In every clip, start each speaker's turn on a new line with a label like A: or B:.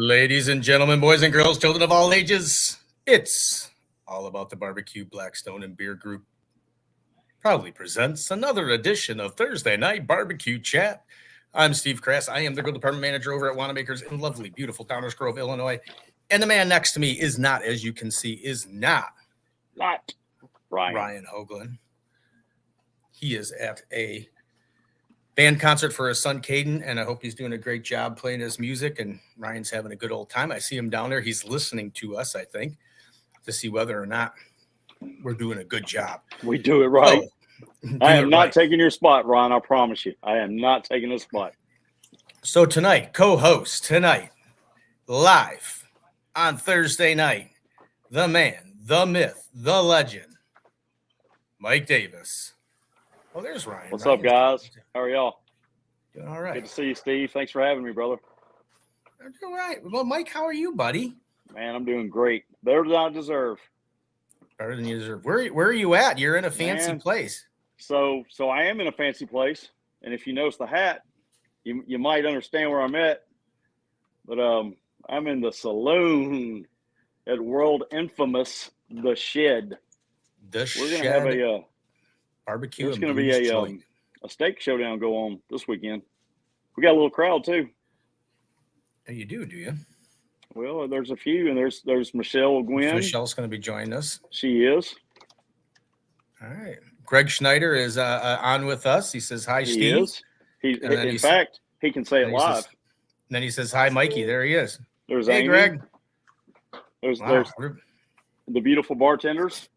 A: Ladies and gentlemen, boys and girls, children of all ages, it's all about the barbecue. Blackstone and Beer Group proudly presents another edition of Thursday Night Barbecue Chat. I'm Steve Crass. I am the Grill Department Manager over at Wanamaker's in lovely, beautiful Downers Grove, Illinois. And the man next to me is not, as you can see, not Ryan Hoagland. He is at a band concert for his son, Caden, and I hope he's doing a great job playing his music, and Ryan's having a good old time. I see him down there. He's listening to us, I think, to see whether or not we're doing a good job.
B: We do it right. I am not taking your spot, Ron. I promise you. I am not taking a spot.
A: So tonight, co-host tonight, live on Thursday night, the man, the myth, the legend, Mike Davis. Oh, there's Ryan.
B: What's up, guys? How are y'all?
A: Doing all right.
B: Good to see you, Steve. Thanks for having me, brother.
A: I'm doing all right. Well, Mike, how are you, buddy?
B: Man, I'm doing great. Better than I deserve.
A: Better than you deserve. Where are you at? You're in a fancy place.
B: So I am in a fancy place, and if you notice the hat, you might understand where I'm at. But I'm in the saloon at world infamous The Shed.
A: The Shed.
B: We're gonna have a
A: barbecue.
B: There's going to be a steak showdown go on this weekend. We got a little crowd too.
A: Oh, you do you?
B: Well, there's a few, and there's Michelle Gwynn.
A: Michelle's going to be joining us.
B: She is.
A: All right. Greg Schneider is on with us. He says hi, Steve.
B: In fact, he can say it live.
A: Then he says hi, Mikey. There he is.
B: There's
A: hey,
B: Amy.
A: Greg.
B: There's the beautiful bartenders.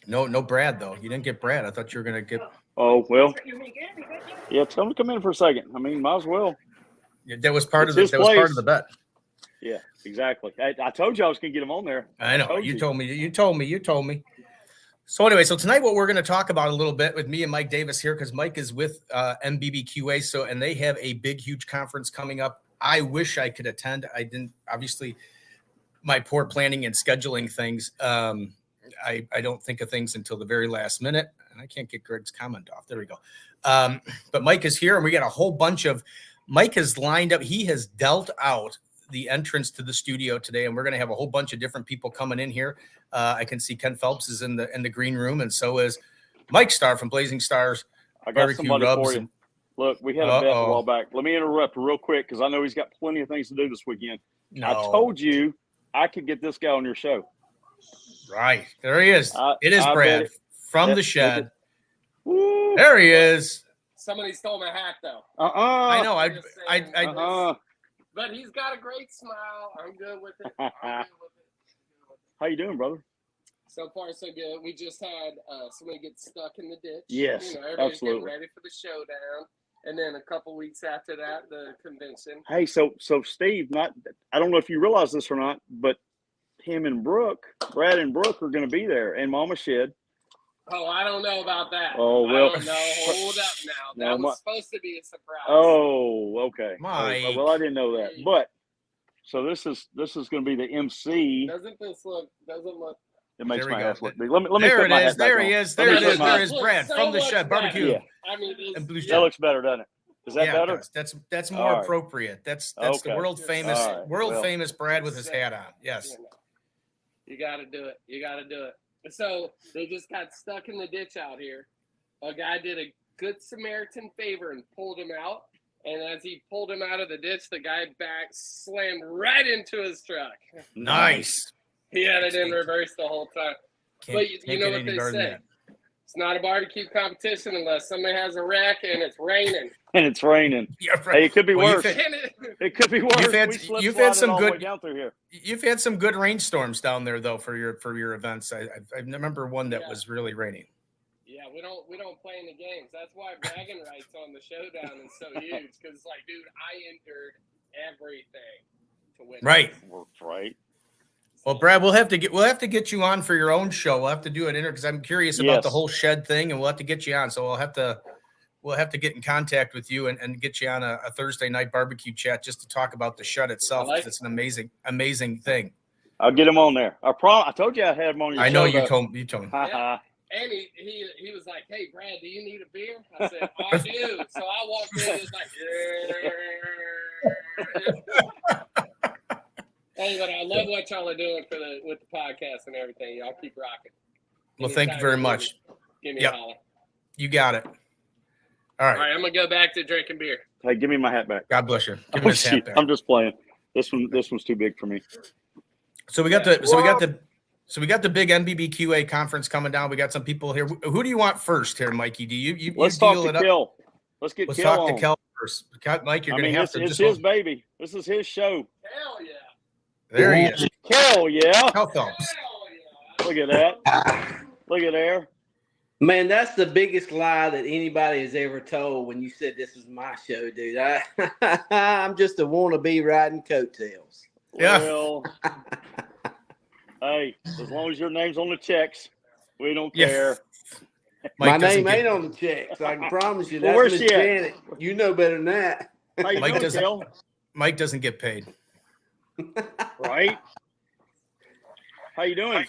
A: No Brad, though. You didn't get Brad. I thought you were going to get.
B: Oh, well. Yeah, tell him to come in for a second. I mean, might as well.
A: Yeah, that was part of the bet.
B: Yeah, exactly. I told you I was going to get him on there.
A: I know. You told me. So anyway, tonight what we're going to talk about a little bit with me and Mike Davis here, because Mike is with NBBQA, and they have a big, huge conference coming up. I wish I could attend. I didn't. Obviously, my poor planning and scheduling things. I don't think of things until the very last minute, and I can't get Greg's comment off. There we go. But Mike is here, and we got a whole bunch of. Mike has lined up. He has dealt out the entrance to the studio today, and we're going to have a whole bunch of different people coming in here. I can see Ken Phelps is in the green room, and so is Mike Starr from Blazing Stars.
B: I got somebody for you. Look, we had a bet a while back. Let me interrupt real quick because I know he's got plenty of things to do this weekend. No. I told you I could get this guy on your show.
A: Right. There he is. It is Brad from The Shed. There he is.
C: Somebody stole my hat, though.
A: I know.
C: But he's got a great smile. I'm good with it.
B: How you doing, brother?
C: So far, so good. We just had somebody get stuck in the ditch.
B: Yes,
C: everybody's
B: absolutely.
C: getting ready for the showdown. And then a couple weeks after that, the convention.
B: Hey, so Steve, I don't know if you realize this or not, but him and Brad and Brooke are going to be there, and Mama Shed.
C: Oh, I don't know about that.
B: Oh, well.
C: I don't know. Hold up now. That was supposed to be a surprise.
B: Oh, okay.
A: Mike.
B: Well, I didn't know that. But, so this is going to be the MC.
C: Doesn't look.
B: It makes my ass look big.
A: Let me there it is. There he is. There it is. There is Brad from The Shed Barbecue.
B: Yeah.
C: I mean,
B: that looks better, doesn't it? Is that better?
A: That's more appropriate. That's the world famous Brad with his hat on. Yes.
C: You got to do it. So they just got stuck in the ditch out here. A guy did a good Samaritan favor and pulled him out. And as he pulled him out of the ditch, the guy back slammed right into his truck.
A: Nice.
C: He had it in reverse the whole time. But you know what they say. It's not a barbecue competition unless somebody has a wreck and it's raining.
A: Yeah, right.
B: Hey, it could be worse. It could be worse.
A: You've had some good
B: down through here.
A: You've had some good rainstorms down there though for your events. I remember one that was really raining.
C: Yeah, we don't play in the games. That's why bragging rights on the showdown is so huge because it's like, dude, I entered everything to win.
A: Right.
B: Right.
A: Well, Brad, we'll have to get you on for your own show. We'll have to do it because I'm curious about the whole Shed thing, and we'll have to get you on. So we'll have to get in contact with you and get you on a Thursday night barbecue chat just to talk about the Shed itself. It's an amazing thing.
B: I'll get him on there. I told you I had him on your show.
A: I know you told me.
C: Yeah. And he was like, "Hey, Brad, do you need a beer?" I said, "I do." So I walked in. It's like, Hey, but I love what y'all are doing with the podcast and everything. Y'all keep rocking.
A: Well, thank you very much.
C: Give me a holler.
A: You got it. All right.
C: All right, I'm gonna go back to drinking beer.
B: Hey, give me my hat back.
A: God bless you. Give me his hat back.
B: I'm just playing. This one's too big for me.
A: So we got the big NBBQA conference coming down. We got some people here. Who do you want first here, Mikey? Do you
B: Let's talk to Kel. Let's get
A: Let's
B: Kel
A: talk
B: on.
A: to Kel first. Mike, you're going to have to.
B: It's his baby. This is his show.
C: Hell yeah.
A: There he is.
B: Kel, yeah.
A: Kel Phelps.
B: Look at that. Look at there.
D: Man, that's the biggest lie that anybody has ever told when you said this was my show, dude. I'm just a wannabe riding coattails.
A: Yeah.
B: Well, hey, as long as your name's on the checks, we don't care.
D: My name ain't on the check, so I can promise you that's Miss Janet. You know better than that.
A: Mike doesn't get paid.
B: Right? How you doing?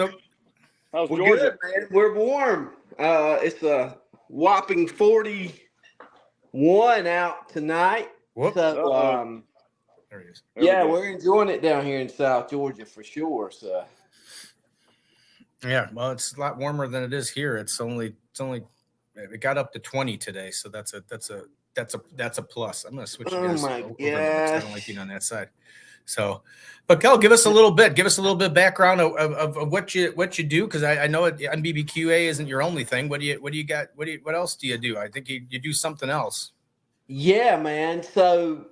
B: How's
D: We're
B: Georgia?
D: good, man. We're warm. It's a whopping 41 out tonight.
A: Whoop.
D: So,
A: there he is.
D: We're enjoying it down here in South Georgia for sure. So,
A: yeah, well, it's a lot warmer than it is here. It got up to 20 today, so that's a plus. I'm gonna switch you guys over. It's kind of like being on that side. So, but Kel, give us a little bit of background of what you do, because I know NBBQA isn't your only thing. What else do you do? I think you do something else.
D: Yeah, man. So,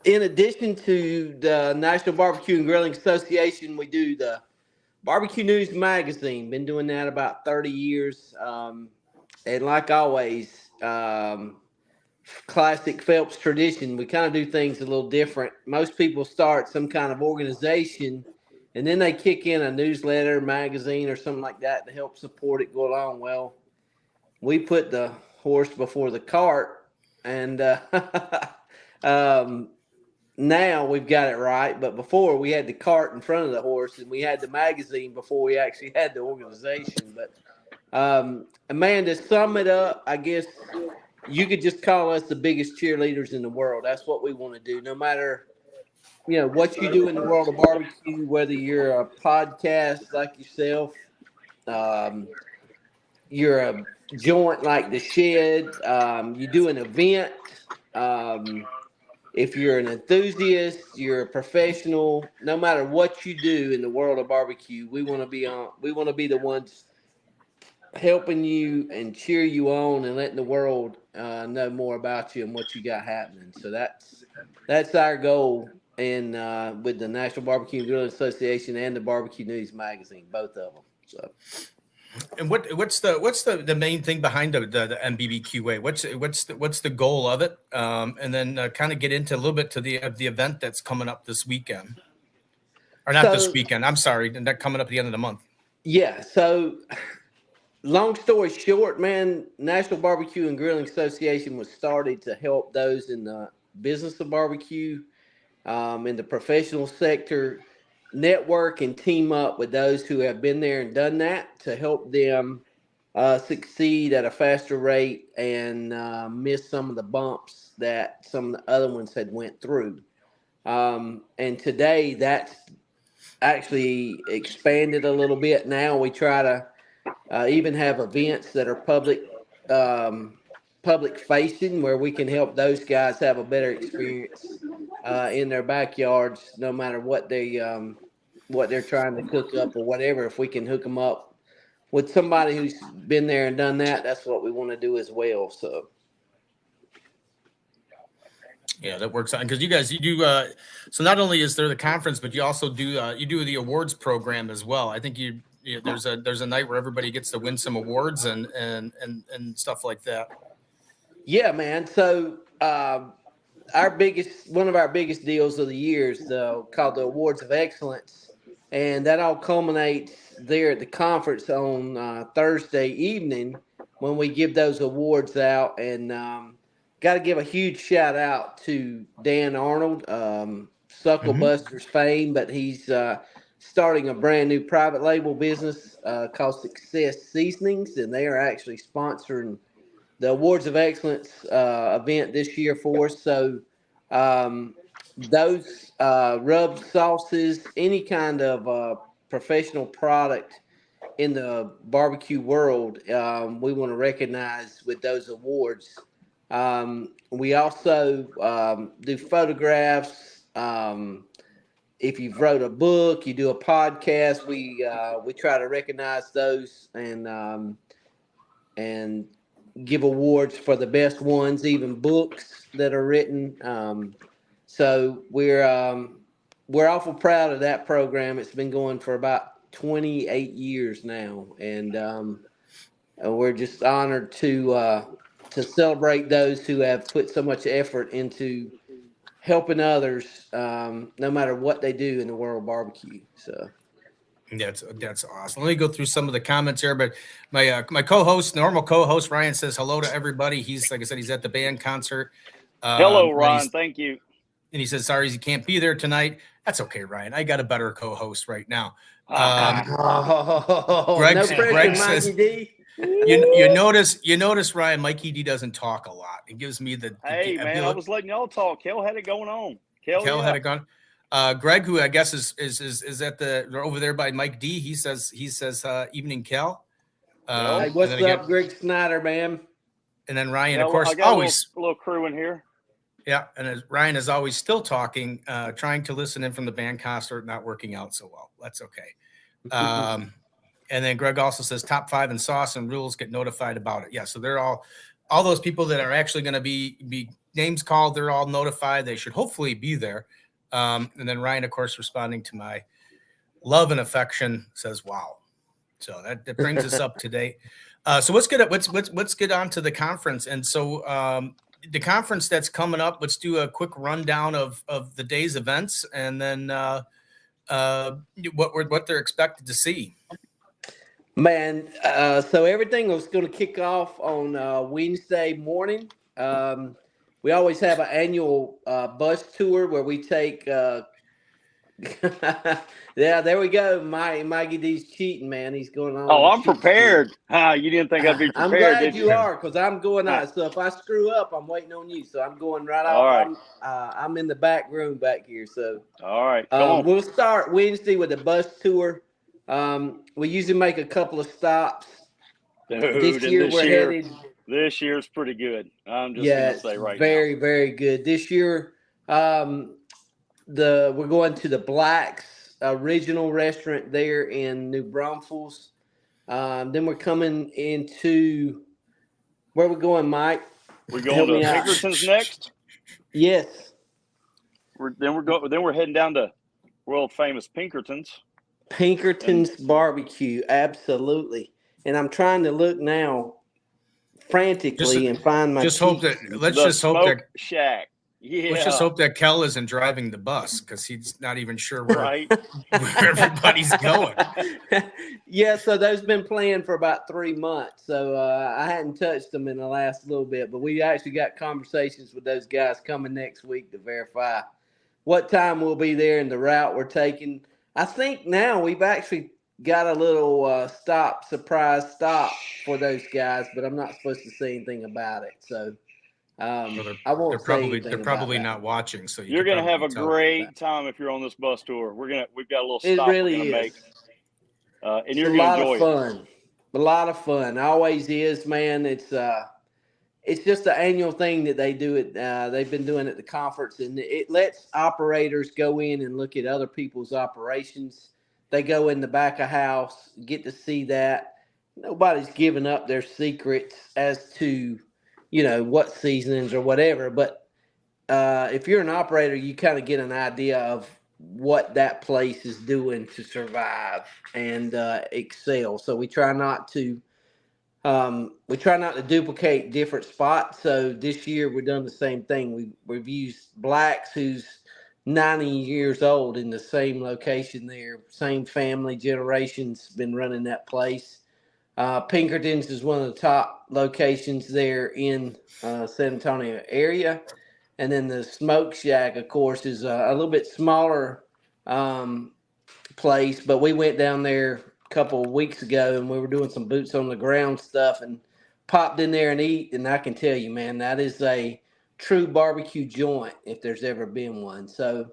D: in addition to the National Barbecue and Grilling Association, we do the Barbecue News Magazine. Been doing that about 30 years. And like always, classic Phelps tradition, we kind of do things a little different. Most people start some kind of organization, and then they kick in a newsletter, magazine, or something like that to help support it go along. Well, we put the horse before the cart, and now we've got it right. But before, we had the cart in front of the horse, and we had the magazine before we actually had the organization. But man, to sum it up, I guess you could just call us the biggest cheerleaders in the world. That's what we want to do. No matter, what you do in the world of barbecue, whether you're a podcast like yourself, you're a joint like The Shed, you do an event, if you're an enthusiast, you're a professional, no matter what you do in the world of barbecue, we want to be the ones helping you and cheer you on and letting the world know more about you and what you got happening. So that's our goal, and with the National Barbecue and Grilling Association and the Barbecue News Magazine, both of them. So,
A: and what's the main thing behind the NBBQA? What's the goal of it? And then kind of get into a little bit to the event that's coming up this weekend, or not this weekend. I'm sorry, that coming up at the end of the month.
D: Yeah. So, long story short, man, National Barbecue and Grilling Association was started to help those in the business of barbecue, in the professional sector, network and team up with those who have been there and done that to help them succeed at a faster rate and miss some of the bumps that some of the other ones had went through. And today that's actually expanded a little bit. Now we try to even have events that are public facing, where we can help those guys have a better experience in their backyards, no matter what they're trying to cook up or whatever. If we can hook them up with somebody who's been there and done that, that's what we want to do as well. So.
A: Yeah, that works out, because you do. So not only is there the conference, but you also do the awards program as well. I think there's a night where everybody gets to win some awards and stuff like that. Yeah,
D: man. So one of our biggest deals of the year is called the Awards of Excellence, and that all culminates there at the conference on Thursday evening when we give those awards out. And got to give a huge shout out to Dan Arnold, Sucklebuster's fame, but he's starting a brand new private label business called Success Seasonings, and they are actually sponsoring the Awards of Excellence event this year for us. So those rub sauces, any kind of professional product in the barbecue world, we want to recognize with those awards. We also do photographs. If you've wrote a book, you do a podcast. We try to recognize those and give awards for the best ones, even books that are written. So we're awful proud of that program. It's been going for about 28 years now, and we're just honored to celebrate those who have put so much effort into helping others, no matter what they do in the world of barbecue. So
A: that's awesome. Let me go through some of the comments here. But my co-host, normal co-host Ryan says hello to everybody. He's, like I said, he's at the band concert.
B: Hello, Ron. Thank you.
A: And he says sorry he can't be there tonight. That's okay, Ryan. I got a better co-host right now.
D: Greg, no pressure,
A: Greg
D: Mikey
A: says,
D: D.
A: You notice Ryan, Mikey D doesn't talk a lot. It gives me the
B: hey man, I was letting y'all talk. Kel had it going on. Kel
A: had it going. Greg, who I guess is at they're over there by Mike D. He says evening, Kel.
D: Hey, what's up, Greg Snyder, man?
A: And then Ryan, of course, always
B: a little crew in here.
A: Yeah, and Ryan is always still talking, trying to listen in from the band concert, not working out so well. That's okay. And then Greg also says top 5 in sauce and rules get notified about it. Yeah, so they're all those people that are actually going to be names called. They're all notified. They should hopefully be there. And then Ryan, of course, responding to my love and affection, says, "Wow." So that brings us up to date. So let's get on to the conference. And so the conference that's coming up, let's do a quick rundown of the day's events, and then what they're expected to see.
D: Man, so everything was going to kick off on Wednesday morning. We always have an annual bus tour where we take. Yeah, there we go. Mikey D's cheating, man. He's going on.
B: Oh, I'm prepared. You didn't think I'd be prepared?
D: I'm glad you are, because I'm going out. So if I screw up, I'm waiting on you. So I'm going right
B: All
D: off.
B: right.
D: I'm in the back room back here. So
B: all right, come on.
D: We'll start Wednesday with the bus tour. We usually make a couple of stops.
B: Dude, this year's pretty good. I'm just gonna say right
D: very,
B: now.
D: very good. This year, we're going to the Black's original restaurant there in New Braunfels. Then we're coming into where we're going, Mike.
B: We're going to Pinkerton's next.
D: Yes.
B: Then we're heading down to world famous Pinkerton's.
D: Pinkerton's barbecue, absolutely. And I'm trying to look now frantically and find my.
A: Just hope that
B: shack. Yeah.
A: Let's just hope that Kel isn't driving the bus, because he's not even sure where everybody's going.
D: Yeah, so those been planned for about 3 months. So I hadn't touched them in the last little bit, but we actually got conversations with those guys coming next week to verify what time we'll be there and the route we're taking. I think now we've actually got a little surprise stop for those guys, but I'm not supposed to say anything about it. So I won't say anything.
A: They're probably not watching. So
B: you're going to have a great time if you're on this bus tour. We've got a little stop
D: we're
B: going to make, and you're
D: going to
B: enjoy it.
D: A lot of fun. Always is, man. It's just an annual thing that they do it. They've been doing at the conference, and it lets operators go in and look at other people's operations. They go in the back of house, get to see that. Nobody's giving up their secrets as to, what seasonings or whatever. But if you're an operator, you kind of get an idea of what that place is doing to survive and excel. So we try not to duplicate different spots. So this year we've done the same thing. We've used Black's, who's 90 years old, in the same location there, same family generations been running that place. Pinkerton's is one of the top locations there in San Antonio area. And then the Smoke Shack, of course, is a little bit smaller place, but we went down there a couple of weeks ago and we were doing some boots on the ground stuff and popped in there and eat. And I can tell you, man, that is a true barbecue joint if there's ever been one. So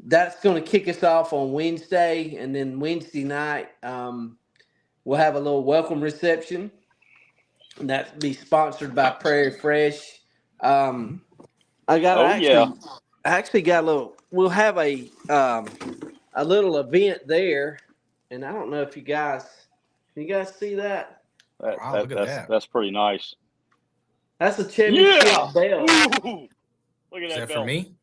D: that's going to kick us off on Wednesday, and then Wednesday night we'll have a little welcome reception. And that'll be sponsored by Prairie Fresh. I got
B: Oh, yeah.
D: I actually got a little. We'll have a little event there, and I don't know if you guys see that.
A: Wow, look at that.
B: That's pretty nice.
D: That's a championship belt.
B: Ooh, look at
A: Is
B: that
A: that
B: belt.
A: for me?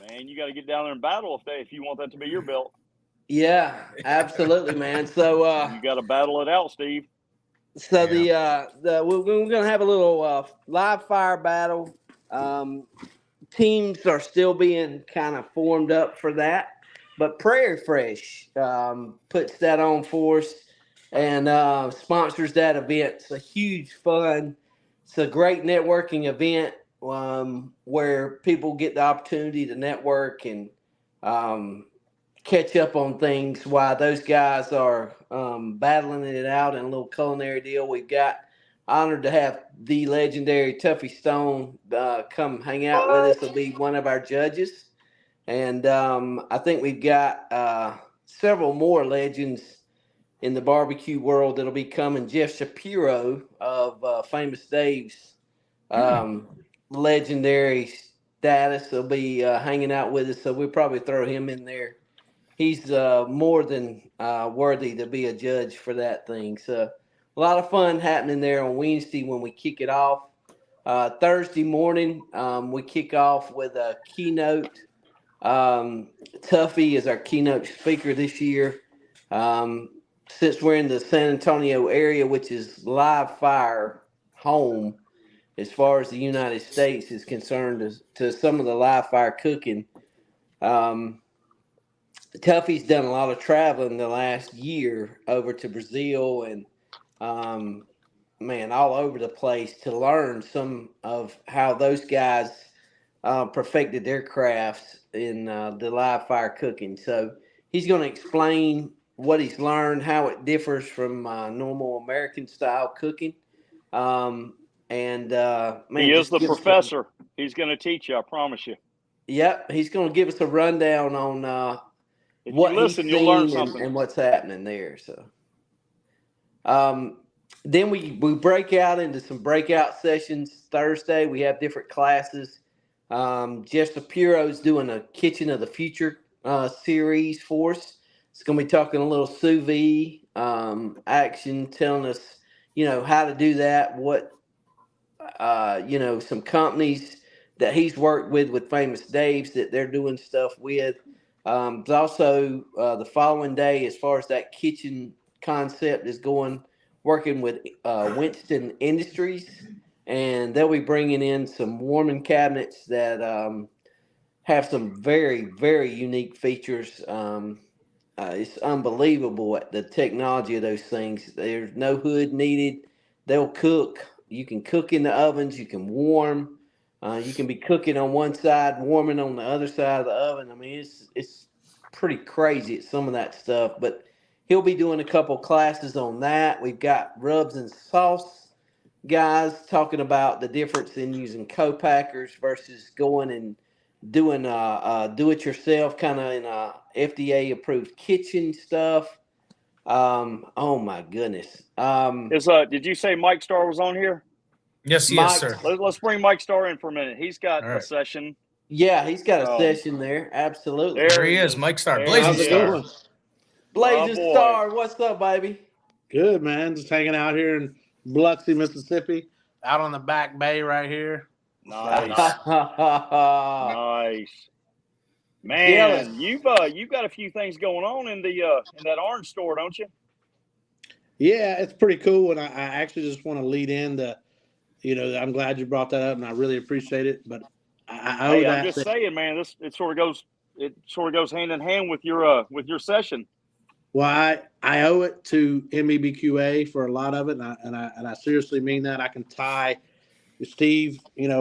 B: Man, you got to get down there and battle if you want that to be your belt.
D: Yeah, absolutely, man. So
B: You got to battle it out, Steve.
D: so we're gonna have a little live fire battle. Teams are still being kind of formed up for that, but Prairie Fresh puts that on for us and sponsors that event. It's a huge fun. It's a great networking event where people get the opportunity to network and catch up on things while those guys are battling it out in a little culinary deal. We've got honored to have the legendary Tuffy Stone come hang out with us. He'll be one of our judges. And I think we've got several more legends in the barbecue world that'll be coming. Jeff Shapiro of Famous Dave's legendary status will be hanging out with us. So we'll probably throw him in there. He's more than worthy to be a judge for that thing. So a lot of fun happening there on Wednesday when we kick it off. Thursday morning, we kick off with a keynote. Tuffy is our keynote speaker this year. Since we're in the San Antonio area, which is live fire home as far as the United States is concerned, to some of the live fire cooking. Tuffy's done a lot of traveling the last year over to Brazil and all over the place to learn some of how those guys perfected their crafts in the live fire cooking. So he's going to explain what he's learned, how it differs from normal American style cooking.
B: He is the professor. He's going to teach you, I promise you.
D: Yep, he's going to give us a rundown on
B: if
D: what
B: you listen,
D: he's
B: you'll learn
D: seen
B: something.
D: and what's happening there. So then we break out into some breakout sessions. Thursday, we have different classes. Jeff Shapiro's doing a Kitchen of the Future series for us. It's going to be talking a little sous vide action, telling us, how to do that, what, some companies that he's worked with Famous Dave's that they're doing stuff with. There's also the following day, as far as that kitchen concept is going, working with Winston Industries, and they'll be bringing in some warming cabinets that have some very, very unique features. It's unbelievable at the technology of those things. There's no hood needed. They'll cook. You can cook in the ovens. You can warm. You can be cooking on one side, warming on the other side of the oven. I mean, it's pretty crazy at some of that stuff. But he'll be doing a couple classes on that. We've got rubs and sauce guys talking about the difference in using co-packers versus going and doing do-it-yourself kind of in a FDA-approved kitchen stuff. Oh my goodness.
B: Did you say Mike Starr was on here?
A: Yes, he is, sir.
B: Let's bring Mike Starr in for a minute. He's got a session.
D: Yeah, he's got a session there. Absolutely.
A: There he is, Mike Starr. Blazing Star.
D: Blazing Star, what's up, baby?
E: Good, man. Just hanging out here in Biloxi, Mississippi, out on the back bay right here.
B: Nice. Nice. Man, you've got a few things going on in that orange store, don't you?
E: Yeah, it's pretty cool, and I actually just want to lead into, I'm glad you brought that up, and I really appreciate it. But
B: I'm just saying, man, it sort of goes hand in hand with your session.
E: Well, I owe it to NBBQA for a lot of it, and I seriously mean that. I can tie Steve.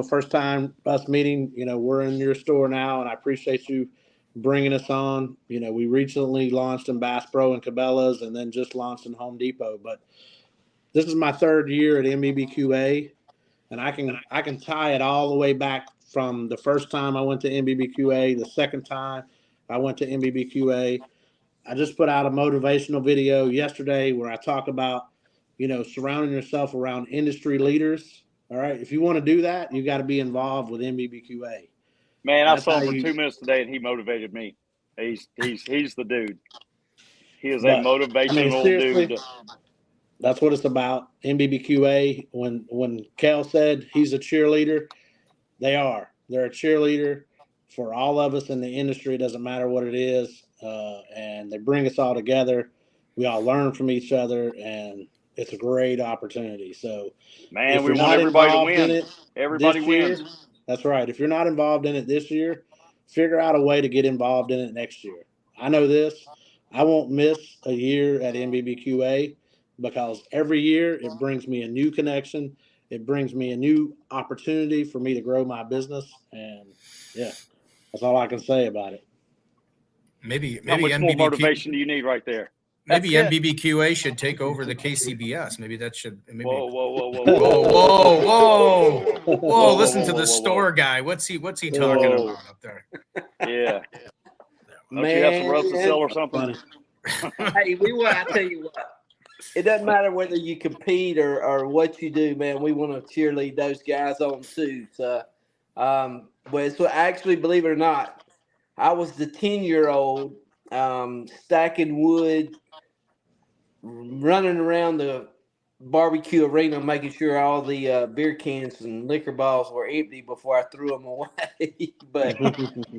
E: First time us meeting. We're in your store now, and I appreciate you bringing us on. We recently launched in Bass Pro and Cabela's, and then just launched in Home Depot. But this is my third year at NBBQA, and I can tie it all the way back from the first time I went to NBBQA, the second time I went to NBBQA. I just put out a motivational video yesterday where I talk about, surrounding yourself around industry leaders. All right. If you want to do that, you got to be involved with NBBQA.
B: Man, I
E: That's
B: saw
E: how
B: him for
E: you-
B: 2 minutes today, and he motivated me. He's the dude. He is a
E: But,
B: motivational
E: seriously,
B: dude.
E: that's what it's about. NBBQA. When Kel said he's a cheerleader, they are. They're a cheerleader for all of us in the industry. It doesn't matter what it is, and they bring us all together. We all learn from each other, and it's a great opportunity. So,
B: Man,
E: if
B: we
E: you're
B: want
E: not
B: everybody to
E: involved in
B: win.
E: it
B: Everybody
E: this year,
B: wins.
E: that's right. If you're not involved in it this year, figure out a way to get involved in it next year. I know this. I won't miss a year at NBBQA because every year it brings me a new connection. It brings me a new opportunity for me to grow my business. And yeah, that's all I can say about it.
A: Maybe
B: How much more
A: NBBQ
B: motivation do you need right there?
A: maybe
B: That's it.
A: NBBQA should take over the KCBS. Maybe that should. Maybe.
B: Whoa, whoa, whoa, whoa,
A: Whoa,
B: whoa,
A: whoa, whoa, whoa! Listen
B: whoa,
A: to
B: whoa,
A: the
B: whoa,
A: store guy. What's he talking
B: Whoa.
A: about up there?
B: Yeah. Don't you have some roast to sell or something?
E: Funny.
D: Hey, I tell you what, it doesn't matter whether you compete or what you do, man. We want to cheerlead those guys on too. So, so actually, believe it or not, I was the 10-year-old stacking wood, running around the barbecue arena, making sure all the beer cans and liquor bottles were empty before I threw them away. But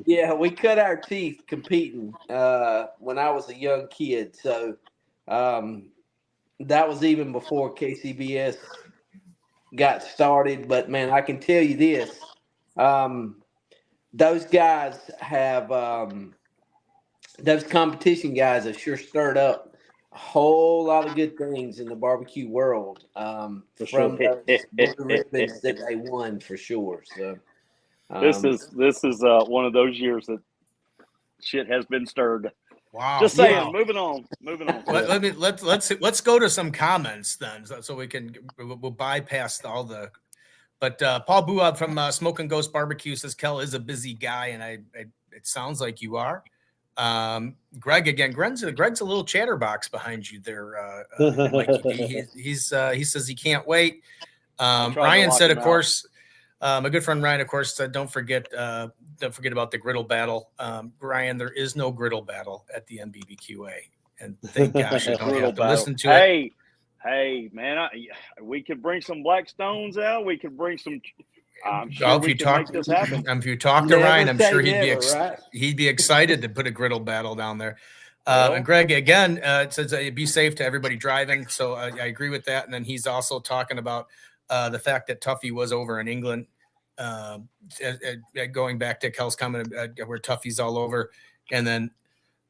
D: yeah, we cut our teeth competing when I was a young kid. So that was even before KCBS got started. But man, I can tell you this: those guys have those competition guys have sure stirred up a whole lot of good things in the barbecue world from those blue ribbons that they won for sure. So
B: This is one of those years that shit has been stirred.
A: Wow.
B: Just saying.
A: Wow.
B: Moving on.
A: Let's go to some comments then, so we'll bypass all the. But Paul Buab from Smoking Ghost Barbecue says Kel is a busy guy, and it sounds like you are. Greg again. Greg's a little chatterbox behind you there, Mikey. He says he can't wait. Ryan said, of course. My good friend Ryan, of course, said, don't forget about the griddle battle. Ryan, there is no griddle battle at the NBBQA, and thank gosh I don't have to listen to it.
B: Hey, man, we could bring some Black Stones out. We could bring some. I'm sure we can make this happen.
A: If you talk to Ryan, I'm sure he'd be excited to put a griddle battle down there. And Greg again says be safe to everybody driving. So I agree with that. And then he's also talking about the fact that Tuffy was over in England. Going back to Kel's comment where Tuffy's all over, and then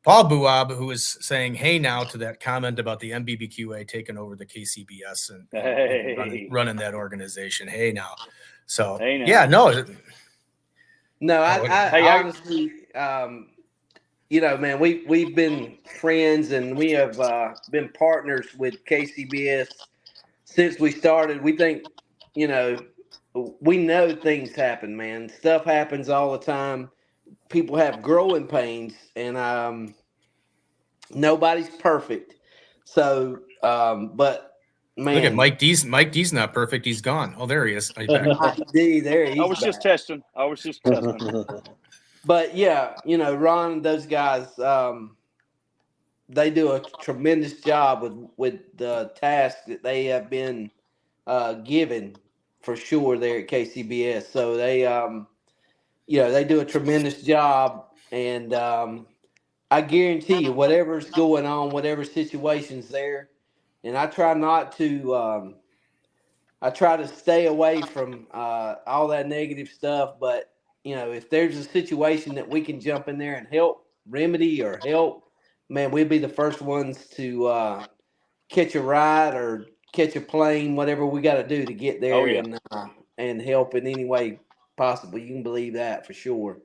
A: Paul Buab, who is saying hey now to that comment about the NBBQA taking over the KCBS and running that organization. Hey now. So
B: hey now.
A: Yeah, no.
D: I honestly, man, we've been friends and we have been partners with KCBS since we started. We think, we know things happen, man. Stuff happens all the time. People have growing pains, and nobody's perfect. So, but man,
A: look at Mike D's. Mike D's not perfect. He's gone. Oh, there he is.
D: Mike D, there he is.
B: I was just testing.
D: But yeah, Ron and those guys, they do a tremendous job with the task that they have been given for sure there at KCBS. So they, they do a tremendous job, and I guarantee you, whatever's going on, whatever situation's there, and I try not to, I try to stay away from all that negative stuff. But if there's a situation that we can jump in there and help remedy or help, man, we'd be the first ones to catch a ride or catch a plane, whatever we got to do to get there and help in any way possible. You can believe that for sure.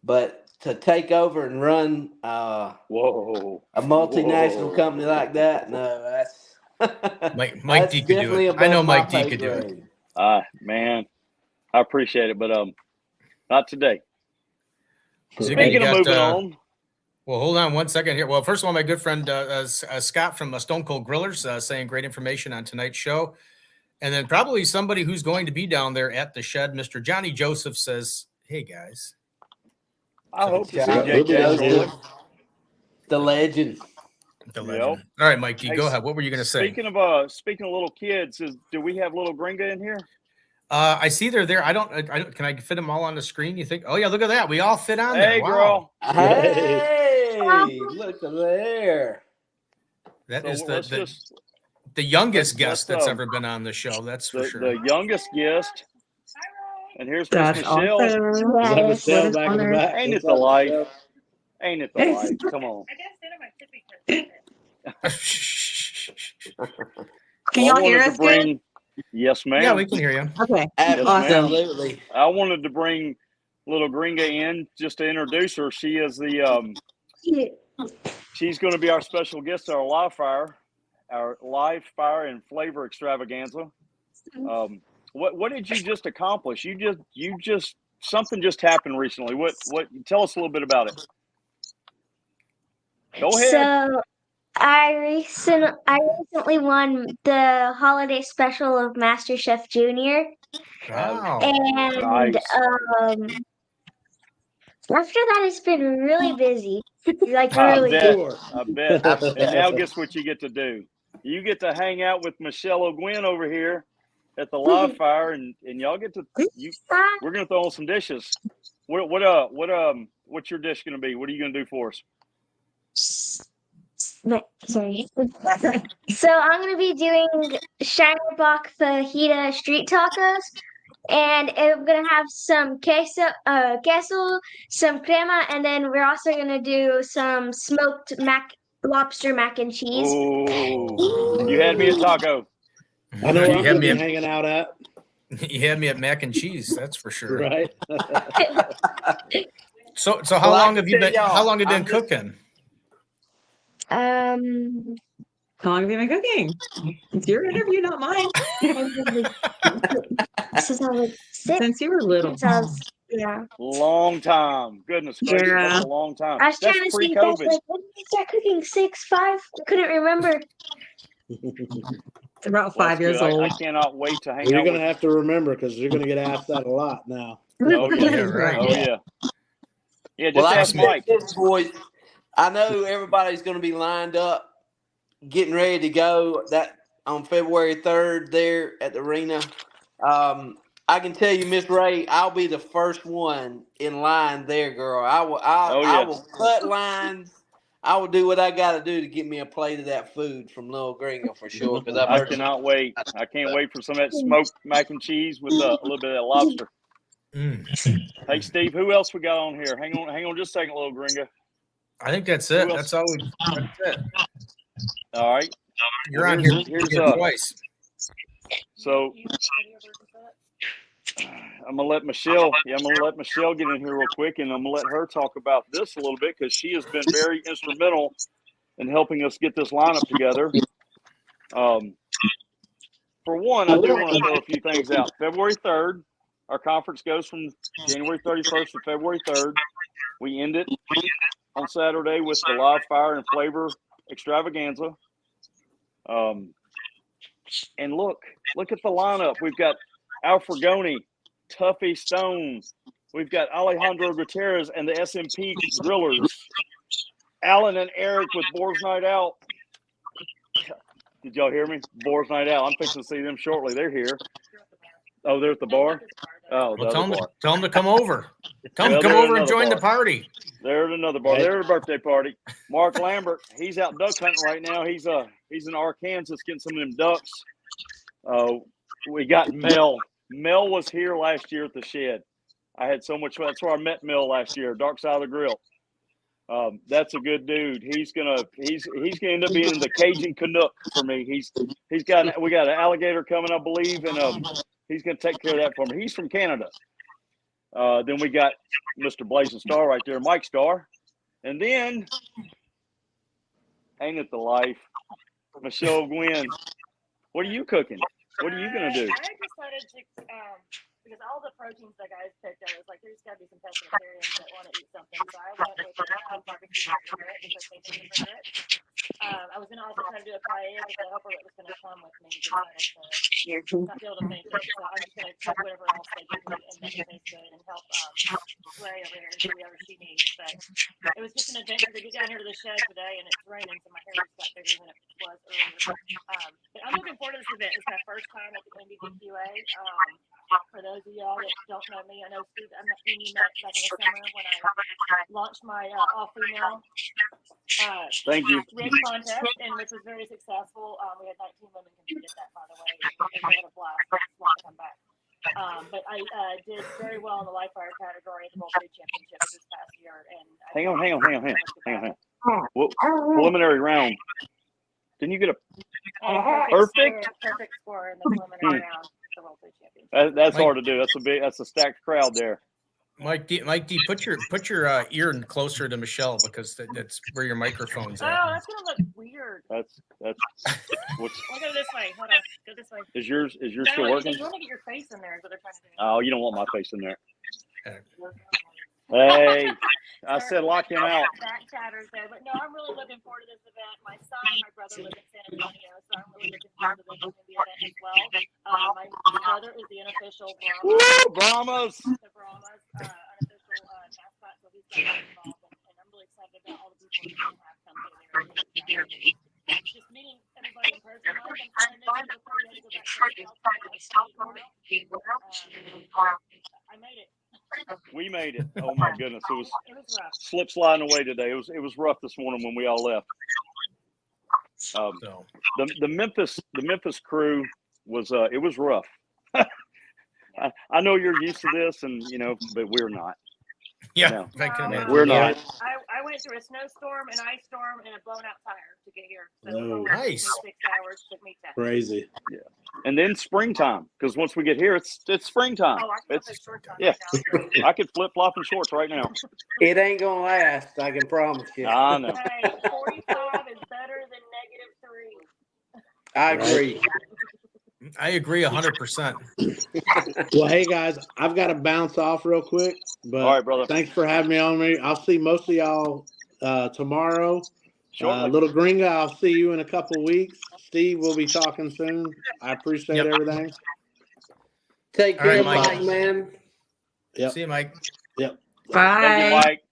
D: But to take over and run a multinational company like that, no, that's
A: Mike D could do it. I know Mike D could do it.
B: Man, I appreciate it, but Not today.
A: So
B: Speaking
A: you
B: of
A: got,
B: moving on,
A: well, hold on one second here. Well, first of all, my good friend Scott from Stone Cold Grillers saying great information on tonight's show. And then probably somebody who's going to be down there at the shed, Mr. Johnny Joseph says, hey, guys.
B: I hope to see
D: Johnny
B: JJ shortly.
D: Joseph, the legend.
A: The
B: Yep.
A: legend. All right, Mike D,
B: Hey,
A: go ahead. What were you going to say?
B: Speaking of little kids, do we have little Gringa in here?
A: I see they're there. I don't. Can I fit them all on the screen? You think? Oh yeah, look at that. We all fit on there.
B: Hey,
A: Wow.
B: girl.
D: Hey, look at there.
A: That
B: So
A: is
B: let's
A: the
B: just
A: youngest guest that's
B: let's,
A: ever been on the show. That's for sure.
B: the youngest guest. And here's Miss
F: That's
B: Michelle.
E: Is that Michelle back in the back?
B: Ain't it
E: What's
B: the
E: up,
B: life?
E: Michelle?
B: Ain't it the life? Come on.
F: Can
B: Well,
F: y'all
B: I
F: hear
B: wanted
F: us
B: to bring, yes, ma'am.
A: Yeah, we can hear you.
F: good? Okay.
D: Absolutely.
B: I wanted to bring little Gringa in just to introduce her. She is the she's going to be our special guest at our live fire and flavor extravaganza. What did you just accomplish? You just something just happened recently. What tell us a little bit about it. Go ahead.
G: So I recently won the holiday special of MasterChef Junior,
A: Wow.
G: and
B: Nice.
G: after that it's been really busy, like
B: I
G: really.
B: bet.
E: Sure.
B: I bet. And now guess what you get to do? You get to hang out with Michelle O'Gwen over here at the live fire, and y'all get to we're gonna throw on some dishes. What's your dish gonna be? What are you gonna do for us?
G: Sorry. So I'm gonna be doing Shinerbach fajita street tacos, and I'm gonna have some queso, some crema, and then we're also gonna do some smoked lobster mac and cheese.
B: Oh, you had me at taco.
E: I know where I'm
A: You had
E: gonna
A: me
E: be
A: at,
E: hanging out at.
A: you had me at mac and cheese. That's for sure.
E: Right.
A: So how
D: Well, I
A: long
D: can
A: have you
D: tell
A: been?
D: y'all,
A: How long have you been
D: I'm just-
A: cooking?
F: How long have you been cooking? It's your interview, not mine.
G: Since I was 6.
F: Since you were little.
G: Since I was, yeah.
B: Long time. Goodness gracious,
F: Yeah.
B: that's a long time.
G: I was
B: That's
G: trying to see if I was
B: pre-COVID.
G: like, when did you start cooking? 6, 5? I couldn't remember.
F: It's about
B: Well,
F: 5
B: that's
F: years
B: good.
F: old.
B: I cannot wait to hang
E: Well, you're
B: out
E: gonna
B: with.
E: have to remember because you're gonna get asked that a lot now.
B: Oh yeah,
A: Yeah, right.
B: Oh yeah. Yeah, just
D: Well, I
B: ask
D: can tell
B: Mike.
D: you this, boys. I know everybody's going to be lined up, getting ready to go that on February 3rd there at the arena. I can tell you, Miss Ray, I'll be the first one in line there, girl. I will cut lines. I will do what I got to do to get me a plate of that food from Little Gringo for sure. Because I've
B: I
D: heard
B: cannot wait. I can't wait for some of that smoked mac and cheese with a little bit of that lobster. Hey Steve, who else we got on here? Hang on just a second, Little Gringo.
A: I think that's it.
B: Who
A: That's
B: else?
A: all. That's it.
B: All right.
A: You're
B: Well,
A: on here.
B: here's
A: Twice.
B: So I'm gonna let Michelle. Yeah, I'm gonna let Michelle get in here real quick, and I'm gonna let her talk about this a little bit because she has been very instrumental in helping us get this lineup together. For one, I do want to throw a few things out. February 3rd, our conference goes from January 31st to February 3rd. We end it on Saturday with the live fire and flavor extravaganza. And look at the lineup. We've got Al Fragoni, Tuffy Stone. We've got Alejandro Gutierrez and the SMP Grillers. Alan and Eric with Boars Night Out. Did y'all hear me? Boars Night Out. I'm fixing to see them shortly. They're here. Oh, they're at the bar? Oh, the
A: Well,
B: other bar.
A: tell them to come over. Come
B: Well, they're
A: over
B: at
A: and join
B: another
A: the
B: bar.
A: party.
B: They're at another bar. They're at a birthday party. Mark Lambert, he's out duck hunting right now. He's in Arkansas getting some of them ducks. We got Mel. Mel was here last year at the shed. I had so much fun. That's where I met Mel last year, Dark Side of the Grill. That's a good dude. He's gonna end up being the Cajun Canuck for me. We got an alligator coming, I believe, and he's gonna take care of that for me. He's from Canada. Then we got Mr. Blazing Star right there, Mike Star, and then ain't it the life, Michelle Gwynn. What are you cooking? What are you gonna do?
H: I decided to because all the proteins that guys picked, I was like, there's got to be some pescatarians that want to eat something. So I went with barbecue with grits, because they did for grits. I was going to also try to do a paella, but the helper that was going to come with me decided to not be able to make it. So I'm just going to cook whatever else they give me and make it taste good and help Ray over here and do whatever she needs. But it was just an adventure to get down here to the shed today, and it's raining, so my hair just got bigger than it was earlier. But I'm looking forward to this event. It's my first time at the NBBQA. For those of y'all that don't know me, I know Steve, I met you back in the summer when I launched my all-female
B: Thank you.
H: rig contest, and which was very successful. We had 19 women compete at that, by the way. We had a blast. Just want to come back. But I did very well in the live fire category at the World Food Championships this past year. And
B: Hang on. Well, preliminary round. Didn't you get a perfect
H: score in the preliminary round of the World Food Championship?
B: That's hard to do. That's a stacked crowd there.
A: Mike D, put your ear closer to Michelle, because that's where your microphone's at.
H: Oh, that's gonna look weird.
B: That's what's.
H: I'll go this way. Hold on. Go this way.
B: Is yours still working?
H: You want to get your face in there? Is what they're trying to do.
B: Oh, you don't want my face in there. Hey, I said lock him out.
H: Back chatters there, but no, I'm really looking forward to this event. My son and my brother live in San Antonio, so I'm really looking forward to the event as well. My brother is the unofficial
B: Brahmas.
H: The Brahmas unofficial mascot, so he's got involved, and I'm really excited about all the people that have come here. Just meeting everybody in person. I'm trying to make it before we had to go back to the I made it.
B: We made it. Oh my goodness, it was
H: rough.
B: Slip sliding away today. It was rough this morning when we all left. The Memphis crew was it was rough. I know you're used to this, and but we're not.
A: Yeah,
B: no,
A: we're
B: not.
H: I went through a snowstorm, an ice storm, and a blown out tire to get here. So
A: nice.
H: 6 hours took me to.
E: Crazy.
B: Yeah, and then springtime, because once we get here, it's springtime.
H: Oh, it's springtime.
B: Yeah, I could flip flop in shorts right now.
D: It ain't gonna last. I can promise you.
B: I know.
H: Hey, 45 is better than -3.
D: I agree.
A: I agree 100%.
E: Well, hey guys, I've got to bounce off real quick, but
B: all right, brother.
E: Thanks for having me on. I'll see most of y'all tomorrow. Little Gringa, I'll see you in a couple of weeks. Steve, we'll be talking soon. I appreciate everything.
D: Take care,
A: Mike,
D: man.
E: Yep.
A: See you, Mike.
E: Yep.
F: Bye.
B: Thank you, Mike.